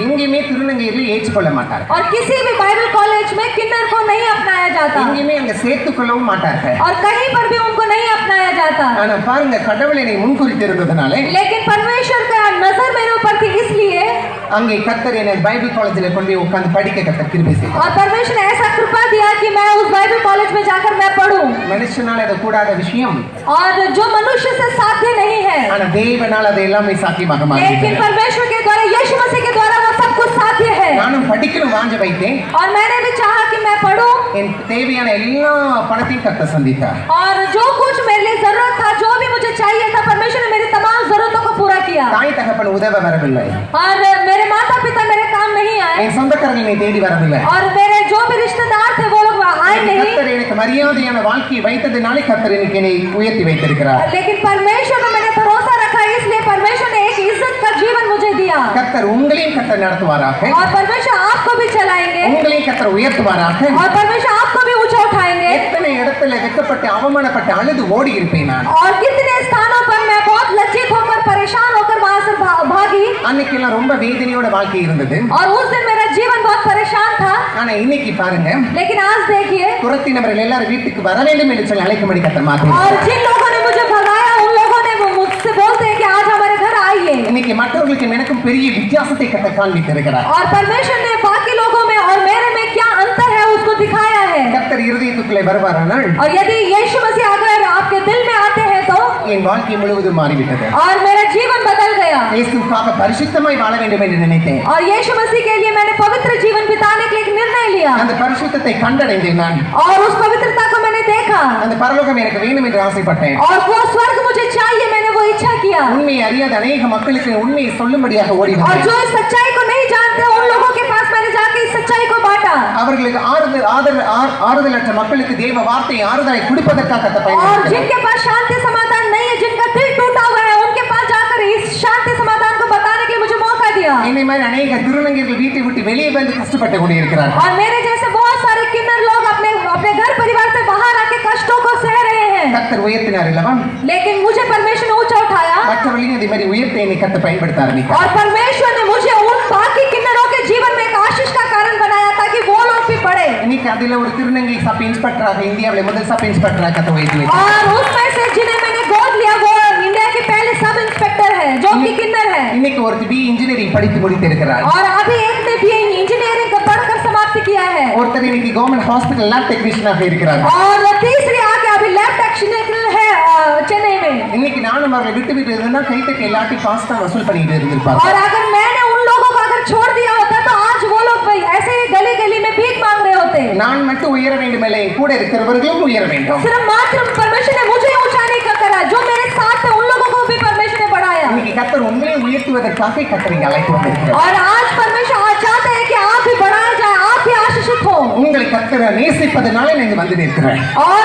எங்கேயுமே திருநங்கையர்கள் ஏற்றுக்கொள்ள மாட்டார் और किसी भी बाइबल कॉलेज में किन्नर को नहीं अपनाया जाता எங்கேயுமே அங்க சேர்த்துக்கொள்ளவும் மாட்டார்கள் और कहीं पर भी उनको नहीं अपनाया जाता ஆனா பாருங்க கடவுள் என்னை முன்குறித்து இருந்ததுனால लेकिन परमेश्वर का नजर मेरे ऊपर थी इसलिए அங்கே கர்த்தர் என்னை பைபிள் காலேஜில் கொண்டு போய் உட்கார்ந்து படிக்க கர்த்தர் கிருபை செய்தார் और परमेश्वर ने ऐसा कृपा दिया कि मैं उस बाइबल कॉलेज में जाकर मैं पढूं மனுஷனால் அது கூடாத விஷயம் और जो मनुष्य से साध्य नहीं है ஆனா தேவனால் அது எல்லாமே சாத்தியமாக लेकिन மாறியது परमेश्वर के द्वारा यीशु मसीह के द्वारा वो सब कुछ साध्य है நானும் படிக்கணும் வாஞ்ச வைத்தேன் और मैंने भी चाहा कि मैं पढूं என் தேவையான எல்லா பணத்தையும் கர்த்தர் சந்தித்தார் और जो कुछ मेरे लिए जरूरत था जो भी मुझे चाहिए था परमेश्वर ने मेरी तमाम जरूरतों को पूरा किया தாய் தகப்பன் உதவ வரவில்லை और मेरे माता पिता मेरे काम नहीं आए என் சொந்தக்காரர்கள் என்னை தேடி வரவில்லை और मेरे जो भी रिश्तेदार थे वो लोग आए नहीं கர்த்தர் எனக்கு மரியாதையான வாழ்க்கையை வைத்ததுனாலே கர்த்தர் எனக்கு என்னை உயர்த்தி வைத்திருக்கிறார் लेकिन परमेश्वर में मैंने भरोसा रखा इसलिए परमेश्वर ने एक इज्जत का जीवन मुझे दिया கர்த்தர் உங்களையும் கர்த்தர் நடத்துவாராக और परमेश्वर आपको भी चलाएंगे உங்களையும் கர்த்தர் உயர்த்துவாராக और परमेश्वर आपको भी ऊंचा उठाएंगे எத்தனை இடத்துல வெட்கப்பட்டு அவமானப்பட்டு அழுது ஓடி இருப்பேன் நான் और कितने स्थानों पर मैं बहुत लज्जित होकर परेशान होकर वहां से भागी அன்னைக்கெல்லாம் ரொம்ப வேதனையோட வாழ்க்கை இருந்தது और उस दिन मेरा जीवन बहुत परेशान था ஆனா இன்னைக்கு பாருங்க लेकिन आज देखिए துரத்தினவர்கள் எல்லாரும் வீட்டுக்கு வர வேண்டும் என்று சொல்லி அழைக்கும்படி கர்த்தர் மாற்றி और जिन लोगों ने मुझे भगाया उन लोगों ने मुझसे बोलते हैं कि आज हमारे घर आइए இன்னைக்கு மற்றவர்களுக்கு எனக்கும் பெரிய வித்தியாசத்தை கர்த்தர் காண்பித்திருக்கிறார் और परमेश्वर ने बाकी लोगों में और मेरे में क्या अंतर है उसको दिखाया है கர்த்தர் இருதயத்துக்குள்ளே வருவாரானால் और यदि यीशु मसीह अगर आपके दिल में आते हैं तो என் வாழ்க்கை முழுவதும் மாறிவிட்டது और मेरा जीवन बदल गया இயேசுவுக்காக பரிசுத்தமாய் வாழ வேண்டும் என்று நினைத்தேன் और यीशु मसीह के लिए मैंने पवित्र जीवन बिताने के लिए एक निर्णय लिया அந்த பரிசுத்தத்தை கண்டடைந்தேன் நான் और उस पवित्रता को मैंने देखा அந்த பரலோகம் எனக்கு வேண்டும் என்று ஆசைப்பட்டேன் और वो स्वर्ग मुझे चाहिए मैंने वो इच्छा किया உண்மையை அறியாத अनेक மக்களுக்கு உண்மையை சொல்லும்படியாக ஓடி और வந்தேன் जो इस सच्चाई को नहीं जानते उन लोगों के पास मैंने जाके इस सच्चाई को बांटा அவர்களுக்கு ஆறுதலற்ற மக்களுக்கு தேவ வார்த்தையை ஆறுதலை குடிப்பதற்காக और जिनके पास शांति समाधान नहीं है जिनका दिल என்னை மாதிரி அநேக திருநங்கைகள் வீட்டை விட்டு வெளியே வந்து கஷ்டப்பட்டு கொண்டிருக்கிறார்கள். और मेरे जैसे बहुत सारे किन्नर लोग अपने अपने घर परिवार से बाहर आके कष्टों को सह रहे हैं, கர்த்தர் உயர்த்தினார் இல்லவா? लेकिन मुझे परमेश्वर ने ऊंचा उठाया மற்றவர்களையும் அதே மாதிரி உயர்த்த என்னை கர்த்தர் பயன்படுத்த ஆரம்பித்தார். और परमेश्वर ने मुझे उन बाकी किन्नरों के जीवन में एक आशीष का कारण बनाया ताकि वो लोग भी बढ़े। இன்னைக்கு அதுல ஒரு திருநங்கை சப் இன்ஸ்பெக்டராக இந்தியாவிலே முதல் சப் இன்ஸ்பெக்டராக கர்த்தர் உயர்த்தி வைத்தார். और उसमें से जिन्हें मैंने गोद लिया वो इंडिया के पहले सब इंस्पेक्टर है जो कि किन्नर है। இன்னைக்கு ஒரு बी इंजीनियरिंग படித்து முடித்திருக்கிறார். और अभी एक ने भी इंजीनियरिंग पढ़कर समाप्त किया है ஒருத்தர் இன்னைக்கு गवर्नमेंट हॉस्पिटल लैब टेक्नीशियனாக இருக்கிறார். और तीसरे आके अभी लैब टेक्नीशियन है चेन्नई में। இன்னைக்கு நானும் அவரை விட்டு இருந்தா கைத்தட்டி எல்லாட்டி காசு தான் வசூல் பண்ணிட்டு இருந்திருப்பாங்க. और अगर मैंने उन लोगों को अगर छोड़ दिया होता तो आज वो लोग ऐसे ही गली गली में भीख मांग रहे होते। நான் மட்டும் உயர வேண்டுமல்ல, என் கூட இருக்கிறவர்களும் உயர வேண்டும். सिर्फ मात्र परमेश्वर ने मुझे ऊंचा नहीं करा, जो मेरे साथ थे उन लोगों को भी परमेश्वर ने बढ़ाया। இன்னைக்கு கர்த்தர் உங்களை உயர்த்துவதற்காக கர்த்தர் இங்கே அழைத்து வந்திருக்கிறார். और आज परमेश्वर आज चाहते हैं कि आप भी बढ़ाए जाए, आप भी आशीषित हो। உங்களை கர்த்தர் நேசிப்பதனால நான் வந்து நிற்கிறேன். और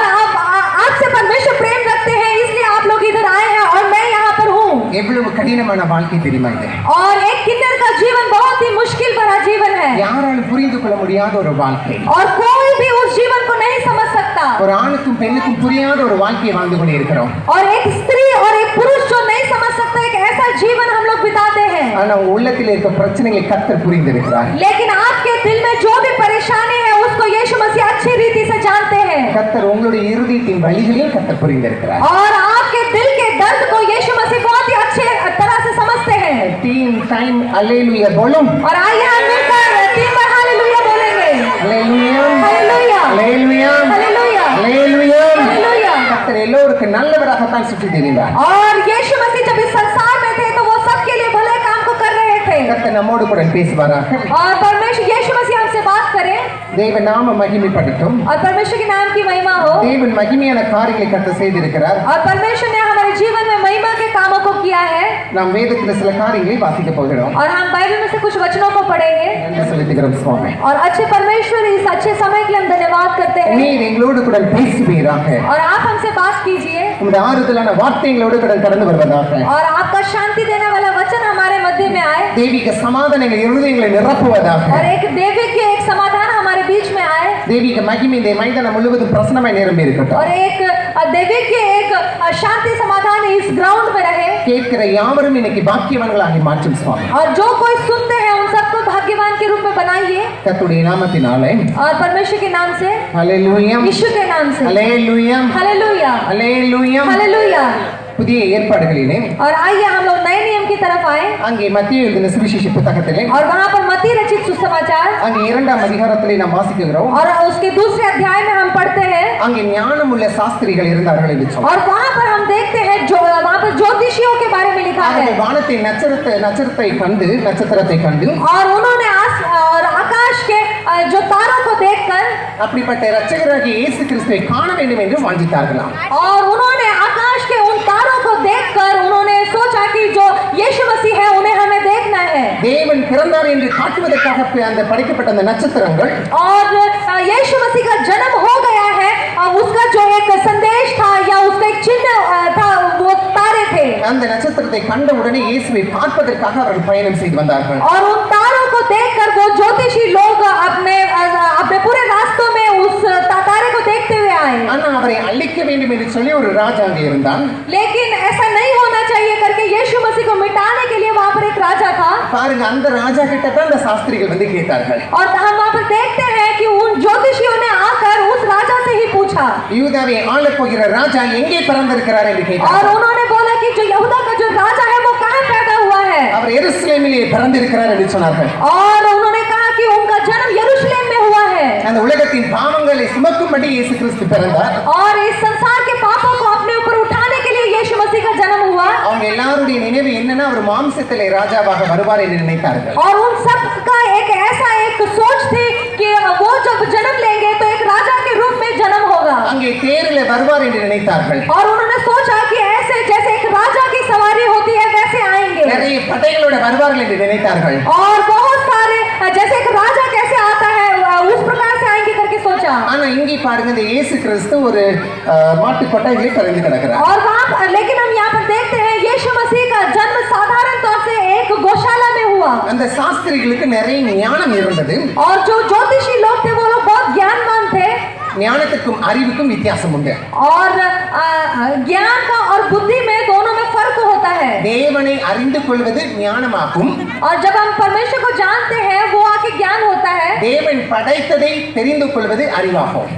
आपसे परमेश्वर प्रेम रखते हैं इसलिए आप लोग इधर आए हैं और मैं यहाँ पर हूँ। எவ்வளவு கடினமான வாழ்க்கை தெரியுமா இது? और एक किन्नर का जीवन बहुत ही मुश्किल भरा जीवन है யாராலும் புரிந்து கொள்ள முடியாத ஒரு வாழ்க்கை. और कोई भी उस जीवन को नहीं समझ सकता। ஒரு ஆணுக்கும் பெண்ணுக்கும் புரியாத ஒரு வாழ்க்கையை வாழ்ந்து கொண்டு இருக்கிறோம். और एक स्त्री और एक पुरुष जो नहीं समझ सकता एक ऐसा जीवन हम लोग बिताते हैं। ஆனா உங்க உள்ளத்தில் இருக்க பிரச்சனைகளை கர்த்தர் புரிந்திருக்கிறார். लेकिन आपके दिल में जो भी परेशानी है उसको यीशु मसीह अच्छी रीति से जानते हैं। கர்த்தர் உங்களுடைய இருதயத்தின் வலிகளையும் கர்த்தர் புரிந்திருக்கிறார். और आपके दिल के दर्द को यीशु मसीह बहुत ही अच्छे तरह से समझते हैं। 3 टाइम हालेलुया बोलो. और आइए हम मिलकर 3 बार हालेलुया बोलेंगे। Hallelujah hallelujah hallelujah hallelujah hallelujah. Hallelujah. கர்த்தர் எல்லோருக்கும் நல்லவராகத்தான் சுற்றி தெரிந்தார். और यीशु मसीह जब इस संसार में थे तो वो सबके लिए भले काम को कर रहे थे। கர்த்தர் நம்மோடு கூட பேசுவாராக. और परमेश्वर यीशु मसीह हमसे बात करे தேவ நாம மகிமைப்படட்டும். और परमेश्वर के नाम की महिमा हो। தேவன் மகிமையான காரியங்களை கர்த்தர் செய்திருக்கிறார். और परमेश्वर ने हमारे जीवन में महिमा के कामों को किया है। நாம் வேதத்தில் சில காரியங்களை வாசிக்க போகிறோம். और हम बाइबल में से कुछ वचनों को पढ़ेंगे। நன்றி செலுத்துகிறோம் சுவாமி. और अच्छे परमेश्वर इस अच्छे समय के लिए हम धन्यवाद करते हैं। நீர் எங்களோடு கூட பேசுவீராக. और आप हमसे बात कीजिए உம்முடைய ஆறுதலான வார்த்தை எங்களோடு கூட கடந்து வருவதாக. और आपका शांति देने वाला वचन हमारे मध्य में आए தெய்வீக சமாதானங்கள் இருதயங்களை நிரப்புவதாக. और एक दैविक एक समाधान हमारे बीच में आए தெய்வீக மகிமை இந்த மைதானம் முழுவதும் பிரசன்னமாய் நிரம்பி இருக்கட்டும். और एक दैविक एक शांति समाधान इस ग्राउंड में रहे। கேட்கிற யாவரும் இன்னைக்கு பாக்கியவான்களாகி மாற்றும் சுவாமி. और जो कोई सुनते हैं उन सबको भाग्यवान के रूप में बनाइए கர்த்தருடைய நாமத்தினாலே और परमेश्वर के नाम से ஹalleluya यीशु के नाम से ஹalleluya हालेलुया ஹalleluya. हालेलुया। புதிய ஏற்பாடுகளிலே और आइए हम लोग नए नियम की तरफ आए அங்கே மத்திய எழுதின சுவிசேஷ புத்தகத்திலே और वहाँ पर मत्ती रचित सुसमाचार அங்கே 2ஆம் அதிகாரத்திலே நாம் வாசிக்கிறோம். और उसके दूसरे अध्याय में हम पढ़ते हैं அங்கே ஞானமுள்ள சாஸ்திரிகள் இருந்தார்கள் என்று சொன்னார். और वहाँ पर हम देखते हैं जो वहाँ पर ज्योतिषियों के बारे में लिखा है அவர்கள் வானத்தை நட்சத்திரத்தை கண்டு और उन्होंने और आकाश के जो तारों को देखकर அப்படிப்பட்ட இரட்சகராகிய இயேசு கிறிஸ்துவை காண வேண்டும் என்று வாஞ்சித்தார்களாம். और उन्होंने आकाश के उन तारों को देखकर उन्होंने सोचा कि जो यीशु मसीह है उन्हें हमें देखना है। தேவன் பிறந்தார் என்று காட்டுவதற்காக அந்த படைக்கப்பட்ட அந்த நட்சத்திரங்கள் और यीशु मसीह का जन्म हो गया है और उसका जो एक संदेश था या उसका एक चिन्ह था वो तारे थे। அந்த நட்சத்திரத்தை கண்ட உடனே இயேசுவை பார்ப்பதற்காக அவர்கள் பயணம் செய்து வந்தார்கள். और उन तारों को देखकर वो ज्योतिषी लोग अपने पूरे रास्तों में उस तारे को देखते हुए आए। ஆனா அவரை அழிக்க வேண்டும் என்று சொல்லி ஒரு ராஜா அங்கே இருந்தான். लेकिन ऐसा नहीं होना चाहिए करके यीशु मसीह को मिटाने के लिए वहाँ पर एक राजा था। பாருங்க, அந்த ராஜா கிட்ட தான் அந்த சாஸ்திரிகள் வந்து கேட்டார்கள். और हम वहाँ पर देखते हैं कि उन ज्योतिषियों ने आकर उस राजा से ही पूछा யூதாவை ஆளப் போகிற ராஜா எங்கே பிறந்திருக்கிறார் என்று और கேட்டார்கள். उन्होंने बोला कि जो यहूदा का जो राजा है वो कहाँ पैदा हुआ है। அவர் எருசலேமிலே பிறந்திருக்கிறார் என்று சொன்னார்கள். और उन्होंने कहा कि उनका जन्म यरूशलेम में हुआ है அந்த உலகத்தின் பாவங்களை சுமக்கும்படி இயேசு கிறிஸ்து பிறந்தார். और इस संसार के पापों को अपने ऊपर उठाने के लिए यीशु मसीह का जन्म हुआ। அவங்க எல்லாருடைய நினைவு என்னன்னா அவர் மாம்சத்திலே ராஜாவாக வருவார் என்று நினைத்தார்கள். और उन सब का एक ऐसा एक सोच थी कि वो जब जन्म लेंगे तो एक राजा के रूप में जन्म होगा। அங்கே தேரிலே வருவார் என்று நினைத்தார்கள். और उन्होंने सोचा कि ऐसे जैसे एक राजा की सवारी होती है वैसे आएंगे நிறைய படைகளோட வருவார்கள் என்று நினைத்தார்கள். और बहुत सारे जैसे एक राजा कैसे आता है उस प्रकार से आएंगे करके सोचा। ஆனா இங்கே பாருங்க, இந்த இயேசு கிறிஸ்து ஒரு மாட்டு கொட்டாயிலே பிறந்து கிடக்கிறார். और वहाँ लेकिन हम यहाँ पर देखते हैं यीशु मसीह का जन्म साधारण तौर से एक गौशाला में हुआ। हुआ। அந்த சாஸ்திரிகளுக்கு நிறைய ஞானம் இருந்தது. और जो ज्योतिषी लोग थे वो लोग बहुत ज्ञानवान थे। ஞானத்துக்கும் அறிவுக்கும் வித்தியாசம் உண்டு. और ज्ञान का और बुद्धि में दोनों में फर्क होता है। தேவனை அறிந்து கொள்வது ஞானமாகும். और जब हम परमेश्वर को जानते हैं वो आके ज्ञान होता है। தேவன் படைத்ததை தெரிந்து கொள்வது அறிவாகும்.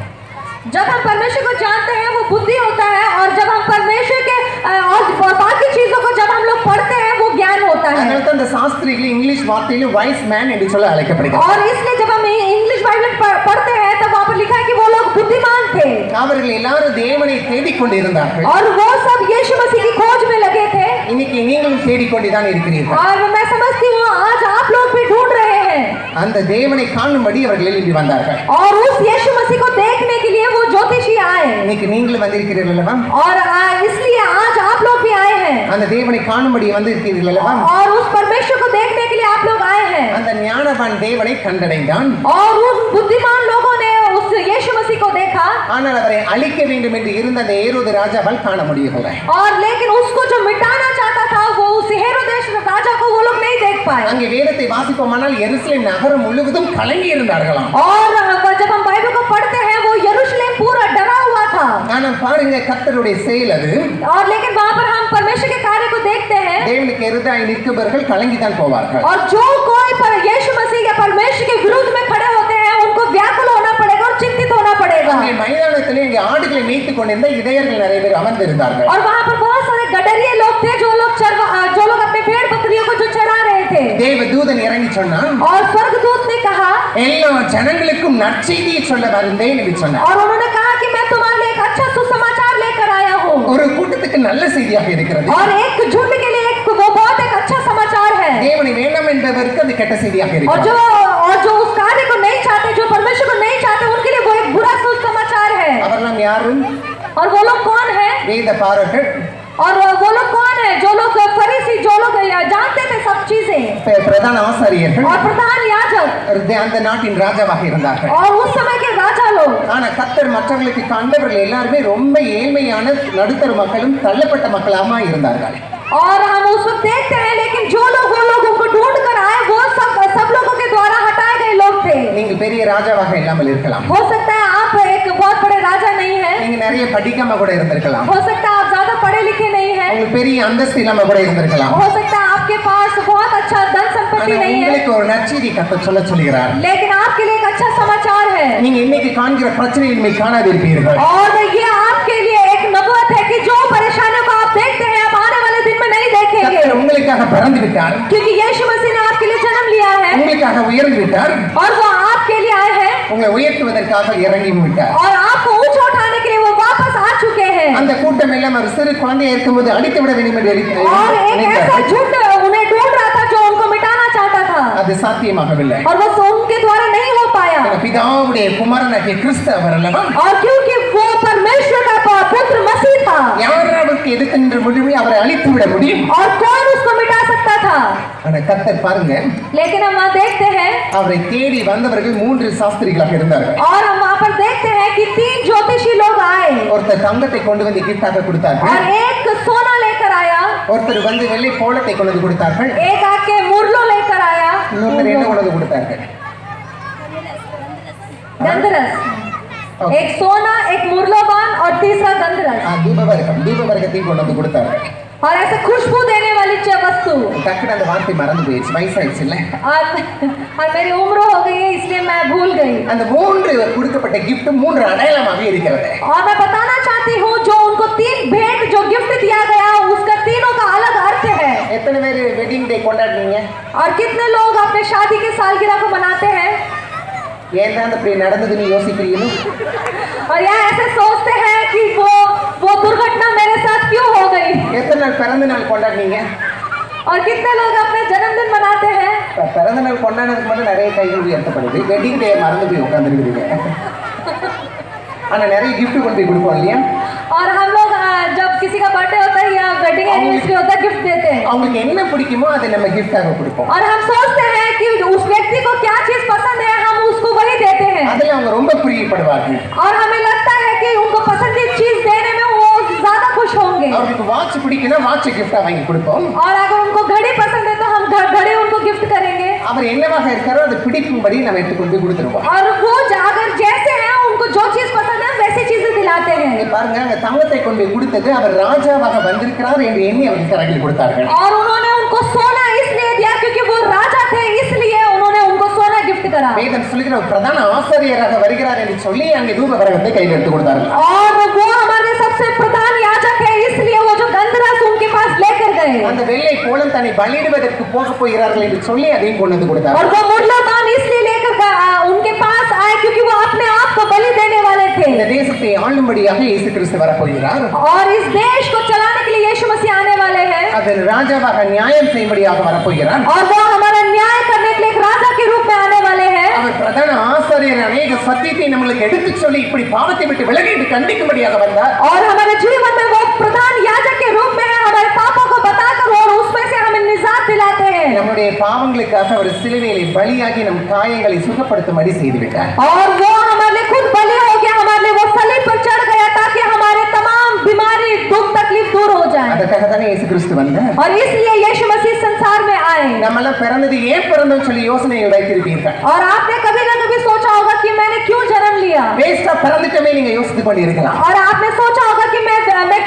जब हम परमेश्वर को जानते हैं वो बुद्धि होता है, और जब हम परमेश्वर के और बाकी चीजों को जब हम लोग पढ़ते हैं वो ज्ञान होता है। அதனால தான் அந்த சாஸ்திரிகள் இங்கிலீஷ் வார்த்தையில वाइस मैन என்று சொல்ல அழைக்கப்படுகிறார்கள். और इसलिए जब हम इंग्लिश बाइबल पढ़ते हैं तब वहाँ पर लिखा है कि वो लोग बुद्धिमान थे। அவர்கள் எல்லாரும் தேவனை தேடிக் கொண்டிருந்தார்கள். और वो सब यीशु मसीह की खोज में लगे थे। இன்னைக்கு நீங்களும் தேடிக்கொண்டுதான் இருக்கிறீர்கள். और मैं समझती हूँ आज आप लोग भी ढूंढ रहे हैं। அந்த தேவனை காணும்படி அவர்கள் எழும்பி வந்தார்கள். और उस यीशु मसीह को देखने के लिए वो ज्योतिषी आए। இன்னைக்கு நீங்களும் வந்திருக்கிறீர்கள் அல்லவா? और इसलिए आज आप लोग भी आए हैं। அந்த தேவனை காணும்படி வந்திருக்கிறீர்கள் அல்லவா? और उस परमेश्वर को देखने के लिए आप लोग आए हैं। அந்த ஞானவான் தேவனை கண்டடைந்தான். और उन बुद्धिमान लोगों ने उस यीशु मसीह को देखा। ஆனால் அவரை அழிக்க வேண்டும் என்று இருந்த அந்த ஏரோது ராஜாவால் காண முடியவில்லை. और लेकिन उसको जो मिटाना चाहता था वो उस हेरोदेस राजा को वो लोग नहीं देख पाए। அங்கே வேதத்தை வாசிப்போமானால் எருசலேம் நகரம் முழுவதும் கலங்கி இருந்தார்களாம். और जब हम बाइबल को पढ़ते हैं वो यरूशलेम पूरा डरा हुआ था। ஆனால் பாருங்க கர்த்தருடைய செயல் அது. और लेकिन वहाँ पर हम परमेश्वर के कार्य को देखते हैं। தேவனுக்கு எதிராக நிற்கிறவர்கள் கலங்கி தான் போவார்கள். और जो कोई पर यीशु मसीह या परमेश्वर के विरुद्ध में खड़े होते हैं उनको व्याकुल होना पड़ेगा और चिंतित होना पड़ेगा। அங்கே மைதானத்திலே இங்கே ஆடுகளை மேய்த்துக் கொண்டிருந்த இடையர்கள் நிறைய பேர் அமர்ந்திருந்தார்கள். और वहाँ पर बहुत सारे गडरिये लोग थे जो लोग अपने भेड़ बकरियों को जो चरा रहे थे। தேவதூதன் இறங்கி சொன்னான், और स्वर्गदूत ने कहा, எல்லா ஜனங்களுக்கும் நற்செய்தியை சொல்ல வந்தேன் என்று சொன்னார். और उन्होंने कहा कि मैं तुम्हारे लिए एक अच्छा सुसमाचार लेकर आया हूँ। ஒரு கூட்டத்துக்கு நல்ல செய்தியாக இருக்கிறது. और एक झुंड के लिए वो बहुत एक अच्छा समाचार है। தேவனை வேண்டாம் என்பதற்கு அது கெட்ட செய்தியாக और இருக்கிறது. जो उस कार्य को नहीं चाहते, जो परमेश्वर को नहीं चाहते, उनके लिए वो एक बुरा सुसमाचार है। அவரெல்லாம் யாரும் और वो लोग कौन है? வேத பாரகர்கள், और वो लोग कौन है? जो लोग फरीसी, जो लोग जानते थे सब चीजें, பிரதான ஆசாரியர்கள், और प्रधान याजक, அந்த நாட்டின் ராஜாவாக இருந்தார்கள். और उस समय के राजा लोग। ஆனா கர்த்தர் மற்றவர்களுக்கு கண்டவர்கள் எல்லாருமே ரொம்ப ஏழ்மையான நடுத்தர மக்களும் தள்ளப்பட்ட மக்களாக இருந்தார்கள். और हम उस वक्त देखते हैं लेकिन जो लोग वो लोग उनको ढूंढ कर आए वो सब लोगों के द्वारा हटाए गए लोग थे। நீங்கள் பெரிய ராஜாவாக இல்லாமல் இருக்கலாம். हो सकता है आप एक बहुत बड़े राजा नहीं है। நீங்க நிறைய படிக்காம கூட இருந்திருக்கலாம். हो सकता है आप ज्यादा पढ़े लिखे नहीं है। உங்களுக்கு பெரிய அந்தஸ்து இல்லாம கூட இருந்திருக்கலாம். हो सकता है आपके पास बहुत अच्छा धन संपत्ति ஆனா नहीं है। உங்களுக்கு ஒரு நற்செய்தி கர்த்தர் சொல்லுகிறார். लेकिन आपके लिए एक अच्छा समाचार है। நீங்க இன்னைக்கு காண்கிற பிரச்சனையை இனிமே காணாதிருப்பீர்கள். और ये आपके लिए एक नबूवत है कि जो परेशानियों को आप देखते हैं आप आने वाले दिन में नहीं देखेंगे। கர்த்தர் உங்களுக்காக பிறந்து விட்டார். क्योंकि यीशु मसीह ने आपके लिए जन्म लिया है। உங்களுக்காக உயர்ந்து விட்டார். और वो आपके लिए आए हैं। உங்களை உயர்த்துவதற்காக இறங்கி விட்டார். और आपको ऊंचा उठाने के लिए वो वापस आ चुके हैं। அந்த கூட்டம் எல்லாம் ஒரு சிறு குழந்தையா இருக்கும்போது அடித்து விட வேண்டும் என்று और एक ऐसा झुंड उन्हें ढूंढ रहा था जो उनको मिटाना चाहता था। அது சாத்தியமாகவில்லை. और वो उनके द्वारा नहीं हो पाया। பிதாவுடைய குமாரனாகிய கிறிஸ்து அவர் அல்லவா? और क्योंकि वो परमेश्वर का पुत्र मसीह था। யாராருக்கு எதுக்கென்று முடிவு அவரை அழித்து விட முடியும்? और कौन उसको मिटा सकता था? ஆனா கர்த்தர் பாருங்க, लेकिन हम वहाँ देखते हैं அவரை தேடி வந்தவர்கள் 3 சாஸ்திரிகளாக இருந்தார்கள். और हम वहाँ पर देखते हैं कि 3 ज्योतिषी लोग आए। ஒருத்தர் தங்கத்தை கொண்டு வந்து கிஃப்டாக கொடுத்தார்கள். और एक सोना लेकर आया। ஒருத்தர் வந்து வெள்ளி போலத்தை கொண்டு வந்து கொடுத்தார்கள். एक आके मुरलो लेकर आया। இன்னொருத்தர் என்ன கொண்டு வந்து கொடுத்தார்கள்? गंधरस। एक सोना, एक मुरलोबान और तीसरा गंधरस। தீபவர்க்கத்தை கொண்டு வந்து கொடுத்தார்கள். और ऐसे खुशबू देने वाली वस्तु। டக்குனு அந்த வார்த்தை மறந்து போயிடுச்சு, வயசாயிடுச்சு இல்ல? और मेरी उम्र हो गई है इसलिए मैं भूल गई। அந்த 3 கொடுக்கப்பட்ட gift 3 அடையாளமாக இருக்கிறது. और मैं बताना चाहती हूँ जो उनको 3 भेंट जो गिफ्ट दिया गया उसका तीनों का अलग अर्थ है। எத்தனை பேர் வெட்டிங் டே கொண்டாடுறீங்க? और कितने लोग अपने शादी के सालगिरह को मनाते हैं? ஏன் தான் அப்படி நடந்ததுன்னு யோசிக்கிறீங்களோ? और या ऐसे सोचते हैं कि वो दुर्घटना मेरे साथ क्यों हो गई? எத்தனை நாள் பிறந்த நாள் கொண்டாடுறீங்க? और कितने लोग अपने जन्मदिन मनाते हैं? பிறந்த நாள் கொண்டாடுறதுக்கு மட்டும் நிறைய கைகள் உயர்த்தப்படுது. வெட்டிங் டே மறந்து போய் உட்காந்துருக்கிறீங்க. ஆனா நிறைய gift கொண்டு போய் கொடுப்போம் இல்லையா? और हम लोग जब किसी का बर्थडे होता है या वेडिंग एनिवर्सरी होता है गिफ्ट देते हैं। அவங்களுக்கு என்ன பிடிக்குமோ அதை நம்ம gift-ஆக கொடுப்போம். और हम सोचते हैं कि उस व्यक्ति को क्या चीज पसंद है हम उसको वही देते हैं। அதுல அவங்க ரொம்ப பிரியப்படுவார்கள். और हमें लगता है कि उनको पसंदीदा चीज देने में वो ज्यादा खुश होंगे। அவங்களுக்கு வாட்ச் பிடிக்குன்னா வாட்ச் gift-ஆ வாங்கி கொடுப்போம். और अगर उनको घड़ी पसंद है तो हम घड़े उनको गिफ्ट करेंगे। அவர் என்னவாக இருக்காரோ அதை பிடிக்கும்படி நம்ம எடுத்துக்கொண்டு கொடுத்துருவோம். और वो अगर जैसे हैं उनको जो चीज पसंद है वैसी चीजें दिलाते हैं। இங்க பாருங்க, அங்க தங்கத்தை கொண்டு கொடுத்தது அவர் ராஜாவாக வந்திருக்கிறார் என்று எண்ணி அவருக்கு கரங்களில் கொடுத்தார்கள். और उन्होंने उनको सोना इसलिए दिया क्योंकि वो राजा थे, इसलिए उन्होंने उनको सोना गिफ्ट करा। வேதம் சொல்லுகிற ஒரு பிரதான ஆசாரியராக வருகிறார் என்று சொல்லி அங்கே தூப வரகத்தை கையில் எடுத்து கொடுத்தார்கள். और वो हमारे सबसे प्रधान याजक है, इसलिए वो जो गंधरस उनके पास लेकर गए। அந்த வெள்ளை கோலம் தன்னை பலியிடுவதற்கு போக போகிறார்கள் என்று சொல்லி அதையும் கொண்டு வந்து கொடுத்தார்கள். और वो मुर्लादान इसलिए लेकर उनके पास आए क्योंकि वो अपने आप को बलि देने वाले थे। இந்த தேசத்தை ஆளும்படியாக இயேசு கிறிஸ்து வரப்போகிறார். और इस देश को चलाने के लिए यीशु मसीह आने वाले हैं। அதன் ராஜாவாக நியாயம் செய்யும்படியாக வரப்போகிறார். और वो हमारा न्याय करने के लिए एक राजा के रूप में आने वाले हैं। அவர் பிரதான ஆசாரியர் அநேக சத்தியத்தை நம்மளுக்கு எடுத்து சொல்லி இப்படி பாவத்தை விட்டு விலகி என்று கண்டிக்கும்படியாக வந்தார். और हमारे जीवन में वो प्रधान याजक के रूप में है, हमारे पापों को बताकर और उसमें से हमें निजात दिलाते हैं। நம்முடைய பாவங்களுக்காக அவர் சிலுவையிலே பலியாகி நம் காயங்களை சுகப்படுத்தும்படி செய்து விட்டார். और वो हमारे लिए खुद बलि हो गया, हमारे लिए वो सलीब पर चढ़ गया ताकि हमारे तमाम बीमारी दुख तकलीफ दूर हो जाए। அதற்காக தானே இயேசு கிறிஸ்து வந்தார். और इसलिए यीशु मसीह संसार में आए। நம்மெல்லாம் பிறந்தது ஏன் பிறந்தோம்னு சொல்லி யோசனையை வைத்திருப்பீர்கள். और आपने कभी ना कभी सोचा होगा कि मैंने क्यों जन्म लिया। வேஸ்டா பிறந்துட்டமே நீங்க யோசித்து கொண்டு இருக்கலாம். और आपने सोचा होगा कि मैं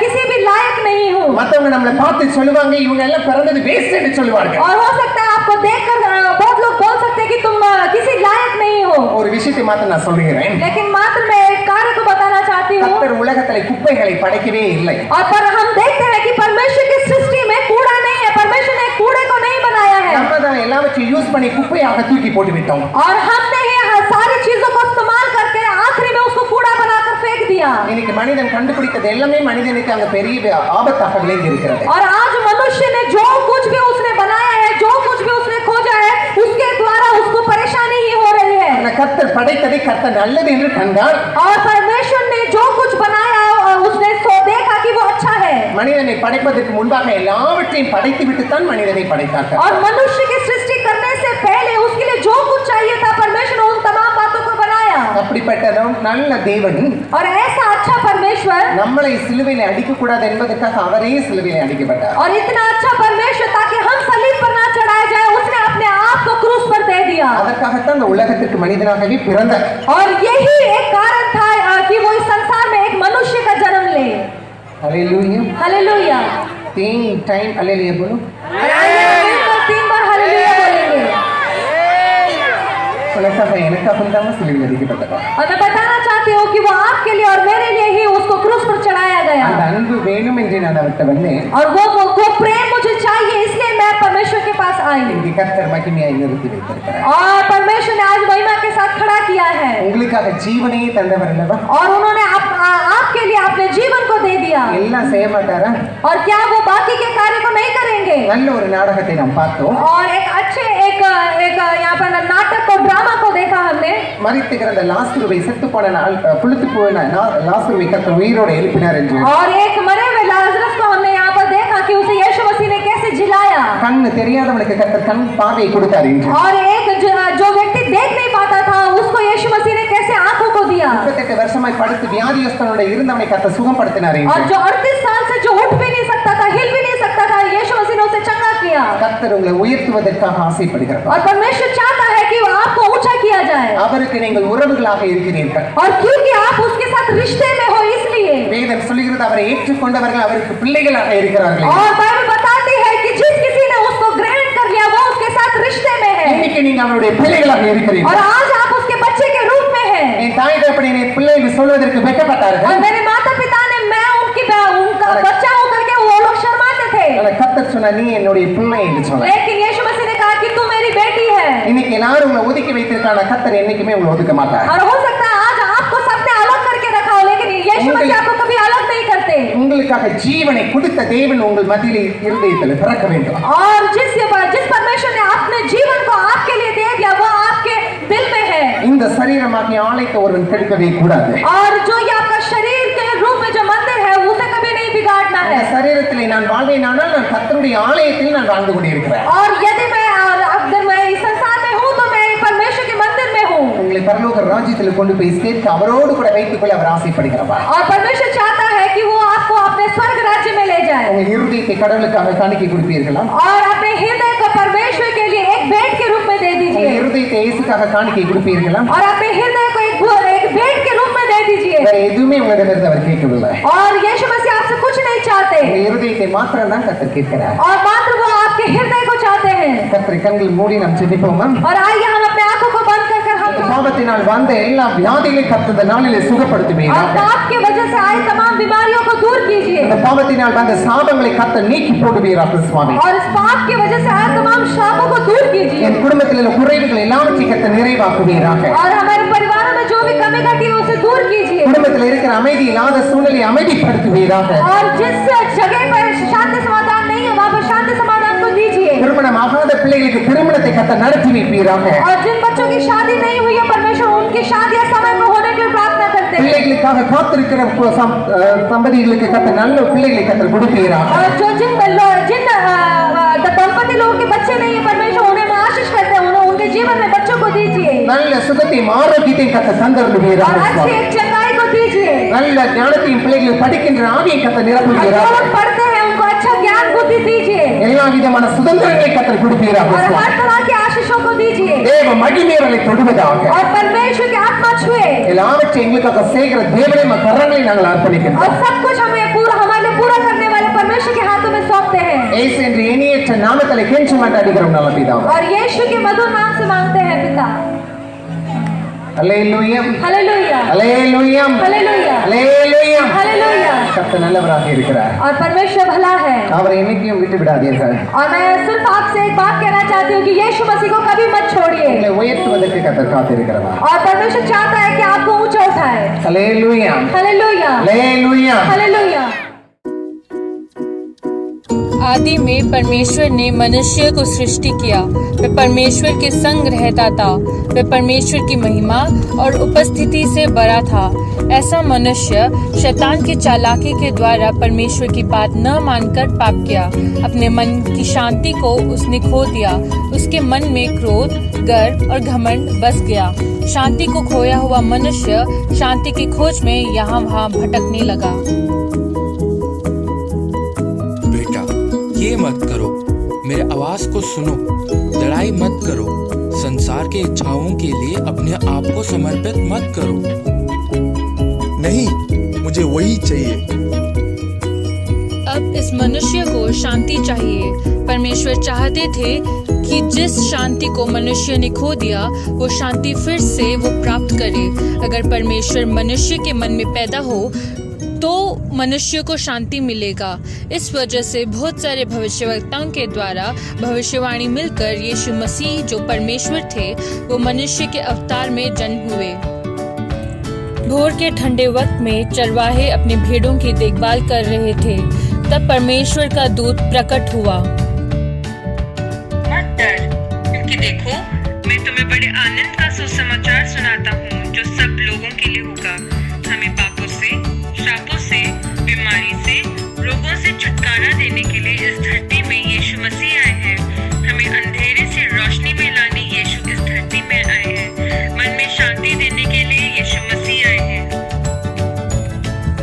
किसी भी लायक नहीं हूँ। மத்தவங்க நம்மளை பார்த்து சொல்லுவாங்க இவங்க எல்லாம் பிறந்தது வேஸ்ட் என்று சொல்லுவார்கள். और हो सकता है आपको देखकर बहुत लोग बोल सकते हैं कि तुम किसी लायक नहीं हो। ஒரு விஷயத்தை மாத்திரம் நான் சொல்லுகிறேன். लेकिन मात्र मैं एक कार्य को बताना चाहती हूँ। கர்த்தர் உலகத்திலே குப்பைகளை படைக்கவே இல்லை. और पर हम देखते हैं कि परमेश्वर की सृष्टि में कूड़ा नहीं है, परमेश्वर ने कूड़े को नहीं बनाया है। நம்ம தான் எல்லாவற்றையும் யூஸ் பண்ணி குப்பையாக தூக்கி போட்டு விட்டோம். और हमने ही सारी चीजों को इस्तेमाल करके आखिरी में उसको कूड़ा बनाकर फेंक दिया। இன்னைக்கு மனிதன் கண்டுபிடித்தது எல்லாமே மனிதனுக்கு அங்க பெரிய ஆபத்தாக விளங்கி இருக்கிறது. और आज मनुष्य ने जो कुछ भी उसने बनाया है, जो कुछ भी उसने खोजा है, उसके द्वारा उसको परेशानी ही हो रही है। ஆனா கர்த்தர் படைத்ததை கர்த்தர் நல்லது என்று கண்டார். और परमेश्वर ने जो कुछ बनाया उसने देखा कि वो अच्छा है। மனிதனை படைப்பதற்கு முன்பாக எல்லாவற்றையும் படைத்து விட்டு தான் மனிதனை படைத்தார். और मनुष्य की सृष्टि करने से पहले उसके लिए जो कुछ चाहिए था परमेश्वर ने उन तमाम बातों को बनाया। அப்படிப்பட்ட நல்ல தேவன் और ऐसा अच्छा परमेश्वर நம்மளை சிலுவையிலே அடிக்க கூடாது என்பதற்காக அவரே சிலுவையிலே அடிக்கப்பட்டார். और इतना अच्छा परमेश्वर ताकि हम सलीब पर ना चढ़ाए जाए, उसने अपने आप को क्रूस पर दे दिया। அதற்காகத்தான் இந்த உலகத்திற்கு மனிதனாகவே பிறந்தார். और यही एक कारण था कि वो इस संसार में एक मनुष्य का जन्म ले। हालेलुया. हालेलुया। 3 टाइम हालेलुया बोलो. 3 बार हालेलुया बोलेंगे। உனக்காக எனக்காக தான் சிலுவையில் அடிக்கப்பட்டார். और मैं बताना चाहती हूँ कि वो आपके लिए और मेरे लिए ही उसको क्रूस पर चढ़ाया गया। அந்த அன்பு வேணும் என்று நான் அவர்கிட்ட வந்தேன். और वो प्रेम मुझे चाहिए, इसलिए मैं परमेश्वर के पास आई। இங்கே கர்த்தர் மகிமையாய் நிறுத்தி வைத்திருக்கிறார். और परमेश्वर ने आज महिमा के साथ खड़ा किया है। உங்களுக்காக ஜீவனையே தந்தவர் அல்லவா? और उन्होंने आपके लिए अपने जीवन को दे दिया। எல்லாம் செய்ய மாட்டாரா? और क्या वो बाकी के कार्य को नहीं करेंगे? நல்ல ஒரு நாடகத்தை நாம் பார்த்தோம். और एक अच्छे एक यहाँ पर नाटक को ड्रामा को देखा हमने। மரித்து கிடந்த லாசருவை செத்து போன புளித்து போன லாசருவை கர்த்தர் உயிரோடு எழுப்பினார் என்று. और एक मरे हुए लाजरस को हमने यहाँ पर देखा कि उसे यीशु मसीह ने कैसे जिलाया। கண்ணு தெரியாதவனுக்கு கர்த்தர் கண் பார்வையை கொடுத்தார் என்று. और एक जो व्यक्ति देख नहीं पाता था उसको यीशु मसीह ने कैसे आंखों को दिया। 38 வருஷமாய் படுத்து வியாதியஸ்தனோட இருந்தவனை கர்த்தர் சுகப்படுத்தினார் என்று. और जो 38 साल से जो उठ भी नहीं सकता था, हिल भी नहीं सकता था, यीशु मसीह ने उसे चंगा किया। கர்த்தர் உங்களை உயர்த்துவதற்காக ஆசைப்படுகிறார். और परमेश्वर चाहता है कि आपको ऊंचा किया जाए। அவருக்கு நீங்கள் உறவுகளாக இருக்கிறீர்கள். और क्योंकि आप उसके साथ रिश्ते में हो इसलिए। வேதம் சொல்லுகிறது அவரை ஏற்றுக்கொண்டவர்கள் அவருக்கு பிள்ளைகளாக இருக்கிறார்கள். और बाइबल बताती है कि जिस किसी ने उसको ग्रहण कर लिया वो उसके साथ रिश्ते में है। இன்னைக்கு நீங்க அவருடைய பிள்ளைகளாக और இருக்கிறீர்கள். आज आप उसके बच्चे के रूप में हैं। என் தாய் தகப்பன் என்னை பிள்ளை என்று சொல்வதற்கு வெட்கப்பட்டார்கள். और मेरे माता पिता ने मैं उनका बच्चा हूं करके वो लोग शर्माते थे। ஆனா கர்த்தர் சொன்னார் நீ என்னுடைய பிள்ளை என்று சொன்னார். लेकिन यीशु मसीह ने कहा कि तू मेरी बेटी है। இன்னைக்கு எல்லாரும் உங்களை ஒதுக்கி வைத்திருக்கான கர்த்தர் என்னைக்குமே உங்களை ஒதுக்க மாட்டார். और हो सकता है आज आपको सबने अलग करके रखा हो, लेकिन यीशु मसीह आपको कभी अलग नहीं करते। உங்களுக்காக ஜீவனை கொடுத்த தேவன் உங்கள் மத்தியிலே இருதயத்தில் பிறக்க வேண்டும். और जिस परमेश्वर ने अपने जीवन को आपके लिए दे दिया वो आपके दिल में है। இந்த சரீரமாகிய ஆலயத்தை ஒருவன் கெடுக்கவே கூடாது. और जो ये आपका शरीर के रूप में जो मंदिर है उसे कभी नहीं बिगाड़ना இந்த है। சரீரத்திலே நான் வாழ்வேனானால் நான் கர்த்தருடைய ஆலயத்தில் நான் வாழ்ந்து கொண்டிருக்கிறேன். और यदि अगर मैं इस संसार में हूँ तो मैं परमेश्वर के मंदिर में हूँ। உங்களை பரலோக ராஜ்யத்தில் கொண்டு போய் சேர்த்து அவரோடு கூட வைத்துக் கொள்ள அவர் ஆசைப்படுகிறார். और परमेश्वर चाहता है कि वो आपको अपने स्वर्ग राज्य में ले जाए। உங்கள் இருதயத்தை கடவுளுக்காக காணிக்கை கொடுப்பீர்களா? और अपने हृदय को परमेश्वर परमेश्वर के लिए एक भेंट के रूप में दे உங்க दीजिए இருதயத்தை இயேசுக்காக காணிக்கை கொடுப்பீர்களா? और अपने हृदय को एक भेंट के रूप में दे दीजिए வேற எதுவுமே உங்களிடமிருந்து அவர் கேட்கவில்லை. और यीशु मसीह आपसे कुछ नहीं चाहते உங்க இருதயத்தை மாத்திரம் தான் கர்த்தர் கேட்கிறார். और मात्र वो आपके हृदय को चाहते हैं கர்த்தரை கண்கள் மூடி நாம் ஜெபிப்போமா? और आइए हम अपने आंखों को बंद कर हम பாவத்தினால் வந்த எல்லா வியாதிகளை கர்த்தர் இந்த நாளிலே और சுகப்படுத்துவீராக. पाप की वजह से आए तमाम बीमारियों को दूर कीजिए இந்த பாவத்தினால் வந்த சாபங்களை கர்த்தர் நீக்கி போடுவீராக சுவாமி. और इस पाप की वजह से आए तमाम शापों को दूर कीजिए என் குடும்பத்தில் உள்ள குறைவுகள் எல்லாவற்றையும் கர்த்தர் நிறைவாக்குவீராக. और हमारे परिवारों में जो भी कमी घटी है उसे दूर कीजिए குடும்பத்தில் இருக்கிற அமைதி இல்லாத சூழ்நிலையை அமைதிப்படுத்துவீராக. और जिस जगह पर शांति समाधान नहीं है वहाँ पर शांति समाधान को दीजिए திருமணமாகாத பிள்ளைகளுக்கு திருமணத்தை கர்த்தர் நடத்தி வைப்பீராக. और जिन बच्चों की शादी नहीं हुई है परमेश्वर उनकी शादियां समय पर होने के लिए प्रार्थना करते हैं பிள்ளைகளுக்காக காத்திருக்கிற தம்பதிகளுக்கு கர்த்தர் நல்ல பிள்ளைகளை கர்த்தர் கொடுப்பீராக. और जो जिन दंपति लोगों के बच्चे नहीं है परमेश्वर उन्हें हम आशीष करते हैं उन्हें उनके जीवन में बच्चों को दीजिए நல்ல சுகத்தையும் ஆரோக்கியத்தையும் கர்த்தர் தந்தருளுவீராக. और अच्छी एक चंगाई को दीजिए நல்ல ஞானத்தையும் பிள்ளைகள் படிக்கின்ற ஆவியை கர்த்தர் और जो நிரப்புவீராக. लोग पढ़ते हैं उनको अच्छा ज्ञान बुद्धि दीजिए எல்லா விதமான சுதந்திரங்களை கர்த்தர் கொடுப்பீராக. और हर तरह के आशीषों को दीजिए தேவ மகிமையை தொடுவதாக. और परमेश्वर की आत्मा छुए எல்லாவற்றையும் எங்களுக்காக செய்கிற தேவனை கரங்களை நாங்கள் और அர்ப்பணிக்கிறோம். सब कुछ हमें हमारे लिए पूरा करने वाले परमेश्वर के हाथों में सौंपते हैं இயேசு என்ற இனியற்ற நாமத்திலே கெஞ்சி மாட்டாடுகிறோம் நல்ல பிதாவே. और यीशु के मधुर नाम से मांगते हैं पिता அல்லேலூயா हालेलुया அல்லேலூயா हालेलुया அல்லேலூயா. हालेलुया கர்த்தர் நல்லவராக இருக்கிறார். और परमेश्वर भला है அவரை என்னைக்கும் விட்டு விடாதீர்கள். और मैं सिर्फ आपसे एक बात कहना चाहती हूँ कि यीशु मसीह को कभी मत छोड़िए உங்களை உயர்த்துவதற்கு கர்த்தர் காத்திருக்கிறவர். और परमेश्वर चाहता है कि आपको ऊंचा उठाए அல்லேலூயா हालेलुया அல்லேலூயா. हालेलुया आदि में परमेश्वर ने मनुष्य को सृष्टि किया। वह परमेश्वर के संग रहता था। वह परमेश्वर की महिमा और उपस्थिति से भरा था। ऐसा मनुष्य शैतान की चालाकी के द्वारा परमेश्वर की बात न मानकर पाप किया। अपने मन की शांति को उसने खो दिया। उसके मन में क्रोध, गर्व और घमंड बस गया। शांति को खोया हुआ मनुष्य शांति की खोज में यहाँ वहाँ भटकने लगा। ये मत करो, मेरे आवाज को सुनो, लड़ाई मत करो, संसार के इच्छाओं के लिए अपने आप को समर्पित मत करो। नहीं, मुझे वही चाहिए। अब इस मनुष्य को शांति चाहिए। परमेश्वर चाहते थे कि जिस शांति को मनुष्य ने खो दिया वो शांति फिर से वो प्राप्त करे। अगर परमेश्वर मनुष्य के मन में पैदा हो तो मनुष्य को शांति मिलेगा। इस वजह से बहुत सारे भविष्यवक्ताओं के द्वारा भविष्यवाणी मिलकर यीशु मसीह जो परमेश्वर थे वो मनुष्य के अवतार में जन्म हुए। भोर के ठंडे वक्त में चरवाहे अपने भेड़ों की देखभाल कर रहे थे। तब परमेश्वर का दूत प्रकट हुआ। मत डर, क्योंकि देखो मैं तुम्हें बड़े आनंद का सुसमाचार सुनाता हूँ जो सब लोगों के लिए होगा। हमें पापों से, श्रापों से, बीमारी से, रोगों से छुटकारा देने के लिए इस धरती में यीशु मसीह आए हैं। हमें अंधेरे से रोशनी में लाने यीशु इस धरती में आए हैं। मन में शांति देने के लिए यीशु मसीह आए हैं।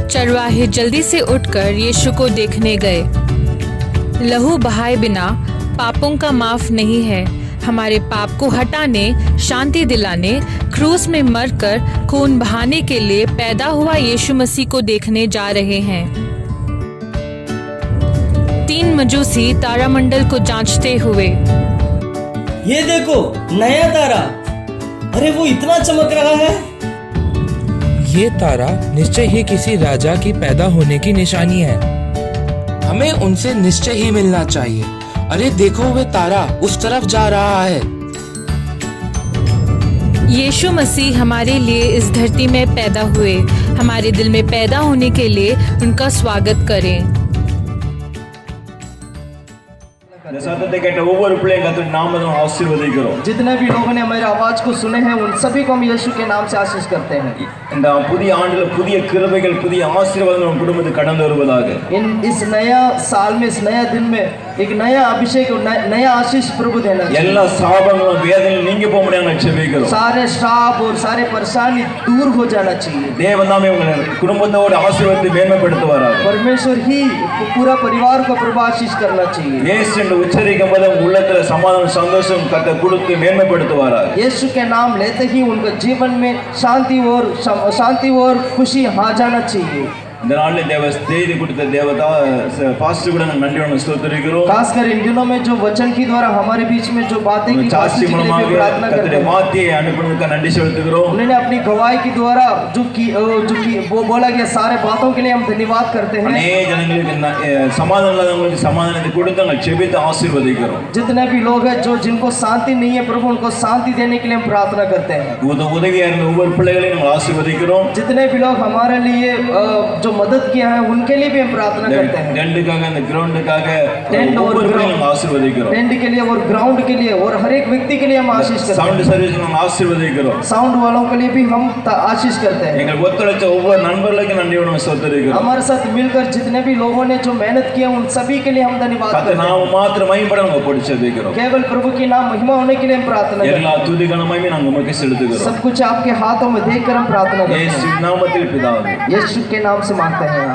चरवाहे जल्दी से उठकर यीशु को देखने गए। लहू बहाए बिना पापों का माफ नहीं है। हमारे पाप को हटाने, शांति दिलाने, क्रूस में मरकर खून बहाने के लिए पैदा हुआ यीशु मसीह को देखने जा रहे हैं। 3 मजूसी तारामंडल को जांचते हुए, ये देखो नया तारा, अरे वो इतना चमक रहा है। ये तारा निश्चय ही किसी राजा की पैदा होने की निशानी है। हमें उनसे निश्चय ही मिलना चाहिए। अरे देखो वह तारा उस तरफ जा रहा है। यीशु मसीह हमारे लिए इस धरती में पैदा हुए। हमारे दिल में पैदा होने के लिए उनका स्वागत करें। இந்த சத்தத்தை கேட்ட ஒவ்வொரு பிள்ளையும் கர்த்தர் நாமத்தில் ஆசீர்வதிக்கிறோம். जितने भी लोगों ने मेरी आवाज को सुने हैं उन सभी को हम यीशु के नाम से आशीष करते हैं। இந்த புதிய ஆண்டுல புதிய கிருபைகள், புதிய ஆசீர்வாதங்கள் உங்கள் குடும்பத்துக்கு கடந்து வருவதாக. इस नया साल में, इस नया दिन में एक नया अभिषेक और नया आशीष प्रभु देना चाहिए। எல்லா சாபங்களும் வேதனையும் நீங்க போக முடியாம ஜெபிக்கிறோம். सारे श्राप और सारे परेशानी दूर हो जाना चाहिए। தேவன் தாமே உங்கள் குடும்பத்தோட ஆசீர்வாதத்தை மேன்மைப்படுத்துவாராக. परमेश्वर ही पूरा परिवार को प्रभु आशीष करना चाहिए। இயேசு என்ற உச்சரிக்கும் போது உங்க உள்ளத்துல சமாதானம் சந்தோஷம் கர்த்தர் கொடுத்து மேன்மைப்படுத்துவாராக. यीशु के नाम लेते ही उनके जीवन में शांति और खुशी आ जाना चाहिए. இந்த நாளில் தேவ செய்தி கொடுத்த தேவதா பாஸ்டர் கூட நாங்கள் நன்றியோடு ஸ்தோத்திரிக்கிறோம். खासकर इन दिनों में जो वचन की द्वारा हमारे बीच में जो बातें की சாட்சி மூலமாக கர்த்தருடைய வார்த்தையை அனுப்புனதுக்கு நன்றி செலுத்துகிறோம். उन्होंने अपनी गवाही के द्वारा जो वो बोला गया सारे बातों के लिए हम धन्यवाद करते हैं. अनेक ஜனங்களுக்கு சமாதானம் இல்லாதவங்களுக்கு சமாதானத்தை கொடுத்து நாங்கள் ஜெபித்து ஆசீர்வதிக்கிறோம். जितने भी लोग हैं जो जिनको शांति नहीं है प्रभु उनको शांति देने के लिए हम प्रार्थना करते हैं. உதவியா இருந்த ஒவ்வொரு பிள்ளைகளையும் நாங்கள் ஆசீர்வதிக்கிறோம். जितने भी लोग हमारे लिए जो मदद किया है उनके लिए भी हम प्रार्थना करते हैं. टेंटக்காக அந்த கிரவுண்டுக்காக ஒவ்வொரு பிள்ளைகளையும் ஆசீர்வதிக்கிறோம். टेंट के लिए और ग्राउंड के लिए और हर एक व्यक्ति के लिए हम आशीष करते हैं. साउंड सर्विस நாங்கள் ஆசீர்வதிக்கிறோம். साउंड वालों के लिए भी हम आशीष करते हैं. எங்கள் ஒத்துழைச்ச ஒவ்வொரு நண்பர்களுக்கும் நன்றியோடு ஸ்தோத்திரிக்கிறோம். हमारे साथ मिलकर जितने भी लोगों ने जो मेहनत किया उन सभी के लिए हम धन्यवाद करते हैं. நாம மாத்திரம் மகிமைப்பட நாங்கள் படிச்சேபிக்கிறோம். केवल प्रभु की नाम महिमा होने के लिए हम प्रार्थना करते हैं. எல்லா துதி கன மகிமை நாங்கள் உமக்கு செலுத்துகிறோம். सब कुछ आपके हाथों में देखकर हम प्रार्थना करते हैं. यीशु नामத்தில் பிதாவே. यीशु के नाम से मांगते हैं.